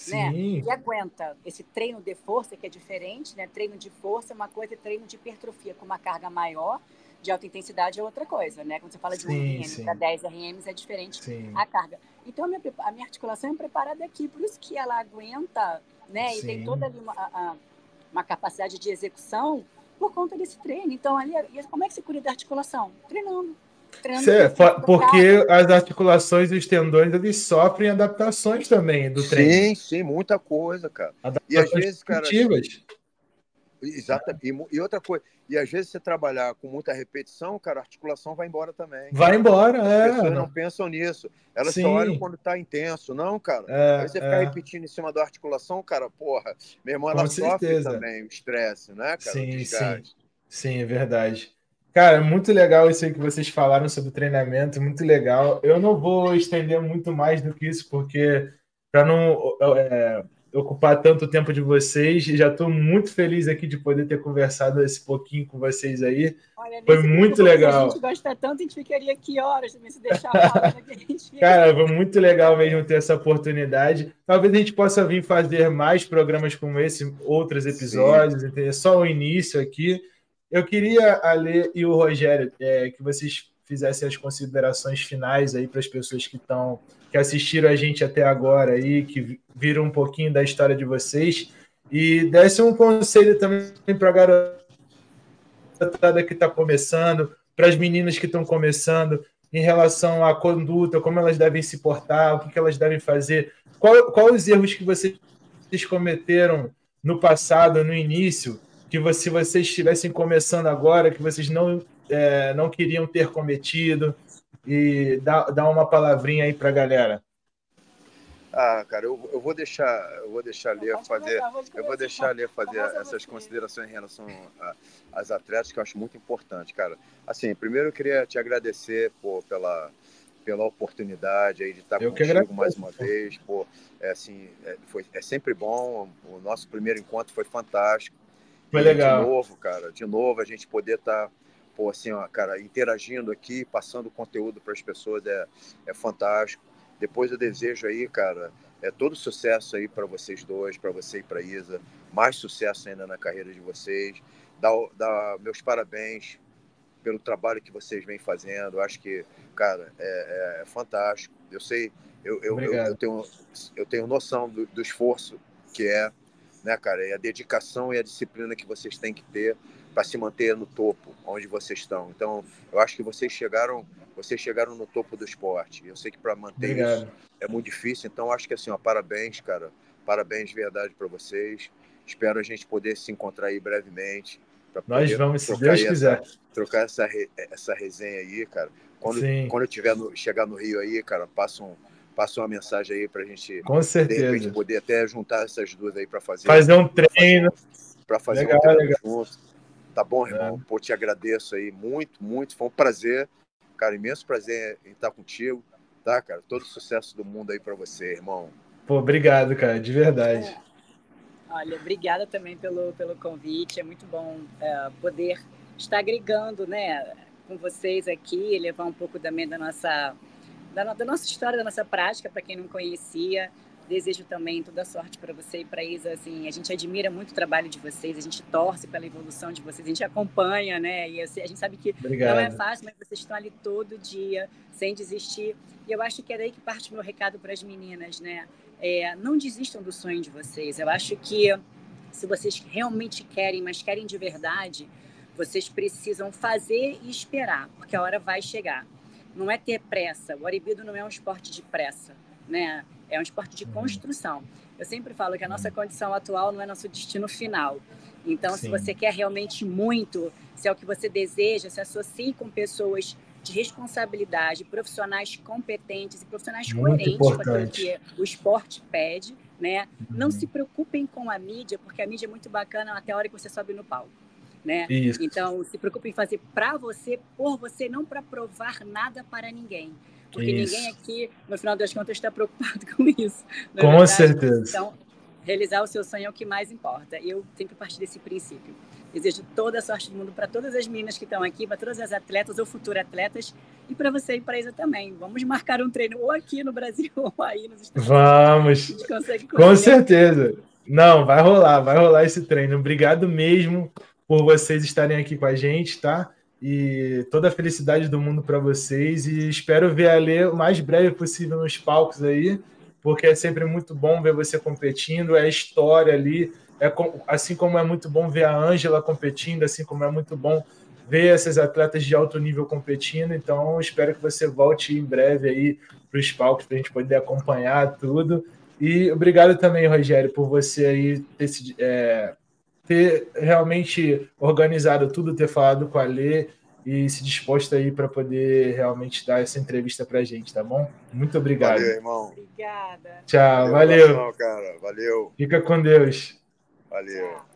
né, Sim, que aguenta esse treino de força, que é diferente, né, treino de força é uma coisa e treino de hipertrofia com uma carga maior, de alta intensidade é outra coisa, né? Quando você fala de 1 sim, RM para sim, 10 RMs é diferente sim, a carga. Então, a minha articulação é preparada aqui, por isso que ela aguenta, né, e tem toda sim. ali uma capacidade de execução por conta desse treino. Então, ali, como é que você cura da articulação? Treinando. Treinando focada. Porque as articulações e os tendões eles sofrem adaptações também do treino. Sim, sim, muita coisa, cara. E às Adaptações vezes, cara, positivas. exata, e outra coisa, e às vezes você trabalhar com muita repetição, cara, a articulação vai embora também. Vai embora, As é. pessoas não Não. pensam nisso. Elas só olham Sim, quando tá intenso. Não, cara. Aí é, você ficar é, repetindo em cima da articulação, cara, porra, meu irmão, ela com sofre certeza. também o estresse, né, cara? O Sim, sim. desgaste. Sim, é verdade. Cara, muito legal isso aí que vocês falaram sobre treinamento, muito legal. Eu não vou estender muito mais do que isso, porque para não ocupar tanto tempo de vocês, já estou muito feliz aqui de poder ter conversado esse pouquinho com vocês aí. Olha, nem Foi se muito preocupa, porque a gente legal. gosta tanto, a gente ficaria aqui horas também, se deixar falando aqui, a gente fica Cara, aqui. foi muito legal mesmo ter essa oportunidade. Talvez a gente possa vir fazer mais programas como esse, outros Sim. episódios, entendeu? Só o início aqui. Eu queria, a Lê e o Rogério, que vocês fizessem as considerações finais aí para as pessoas que assistiram a gente até agora aí, que viram um pouquinho da história de vocês, e dessem um conselho também para a garotada que está começando, para as meninas que estão começando, em relação à conduta, como elas devem se portar, o que elas devem fazer, qual os erros que vocês cometeram no passado, no início, que se vocês estivessem começando agora, que vocês não queriam ter cometido, e dá uma palavrinha aí para a galera. Ah, cara, eu vou deixar a Lê Pode fazer, começar, pode eu vou deixar começar. a Lê fazer Começa essas você. considerações em relação às atletas, que eu acho muito importante, cara. Assim, primeiro eu queria te agradecer, pô, pela oportunidade aí de estar Eu que contigo mais agradeço. uma vez, pô, assim, é sempre bom, o nosso primeiro encontro foi fantástico, Foi e de legal. novo, cara, de novo a gente poder estar, pô, assim, ó, cara, interagindo aqui, passando conteúdo para as pessoas é fantástico. Depois eu desejo aí, cara, todo sucesso aí para vocês dois, para você e para Isa, mais sucesso ainda na carreira de vocês, dá meus parabéns pelo trabalho que vocês vêm fazendo. Eu acho que, cara, é fantástico. Eu sei, Obrigado. eu tenho noção do esforço que é, né, cara, e a dedicação e a disciplina que vocês têm que ter para se manter no topo, onde vocês estão. Então, eu acho que vocês chegaram no topo do esporte. Eu sei que para manter isso Obrigado. é muito difícil. Então, acho que assim, ó, parabéns, cara, parabéns de verdade para vocês. Espero a gente poder se encontrar aí brevemente para Nós poder vamos, se trocar Deus aí quiser. essa resenha aí, cara. Sim, Quando eu chegar no Rio aí, cara, passa uma mensagem aí pra gente, com de repente, certeza. poder até juntar essas duas aí Fazer um fazer treino. um, para fazer um Legal, treino legal. junto. Tá bom, É. irmão? Pô, te agradeço aí muito, muito. Foi um prazer, cara, imenso prazer em estar contigo, tá, cara? Todo sucesso do mundo aí pra você, irmão. Pô, obrigado, cara, de verdade. Olha, obrigada também pelo convite. É muito bom poder estar agregando, né, com vocês aqui, levar um pouco também da nossa história, da nossa prática, para quem não conhecia. Desejo também toda a sorte para você e para a Isa. Assim, a gente admira muito o trabalho de vocês, a gente torce pela evolução de vocês, a gente acompanha, né? E assim, a gente sabe que não é fácil, mas vocês estão ali todo dia, sem desistir. E eu acho que é daí que parte o meu recado para as meninas, né? Não desistam do sonho de vocês. Eu acho que se vocês realmente querem, mas querem de verdade, vocês precisam fazer e esperar, porque a hora vai chegar. Não é ter pressa. O bodybuilding não é um esporte de pressa, né? É um esporte de construção. Eu sempre falo que a nossa condição atual não é nosso destino final. Então, se você quer realmente muito, se é o que você deseja, se associe com pessoas de responsabilidade, profissionais competentes e profissionais coerentes com aquilo que o esporte pede, né? Não se preocupem com a mídia, porque a mídia é muito bacana até a hora que você sobe no palco. Né? Então, se preocupe em fazer para você, por você, não para provar nada para ninguém. Porque ninguém aqui, no final das contas, está preocupado com isso. Com certeza. Então, realizar o seu sonho é o que mais importa. Eu sempre parti desse princípio. Desejo toda a sorte do mundo para todas as meninas que estão aqui, para todas as atletas ou futuras atletas, e para você e para a Isa também. Vamos marcar um treino ou aqui no Brasil ou aí nos Estados Unidos. Vamos! Com certeza. Não, vai rolar esse treino. Obrigado mesmo por vocês estarem aqui com a gente, tá? E toda a felicidade do mundo para vocês. E espero ver a Lê o mais breve possível nos palcos aí, porque é sempre muito bom ver você competindo, é a história ali. Assim como é muito bom ver a Ângela competindo, assim como é muito bom ver essas atletas de alto nível competindo. Então, espero que você volte em breve aí para os palcos para a gente poder acompanhar tudo. E obrigado também, Rogério, por você aí ter realmente organizado tudo, ter falado com a Lê e se disposto aí para poder realmente dar essa entrevista para a gente, tá bom? Muito obrigado. Valeu, irmão. Obrigada. Tchau, valeu. Cara. Valeu. Fica com Deus. Valeu.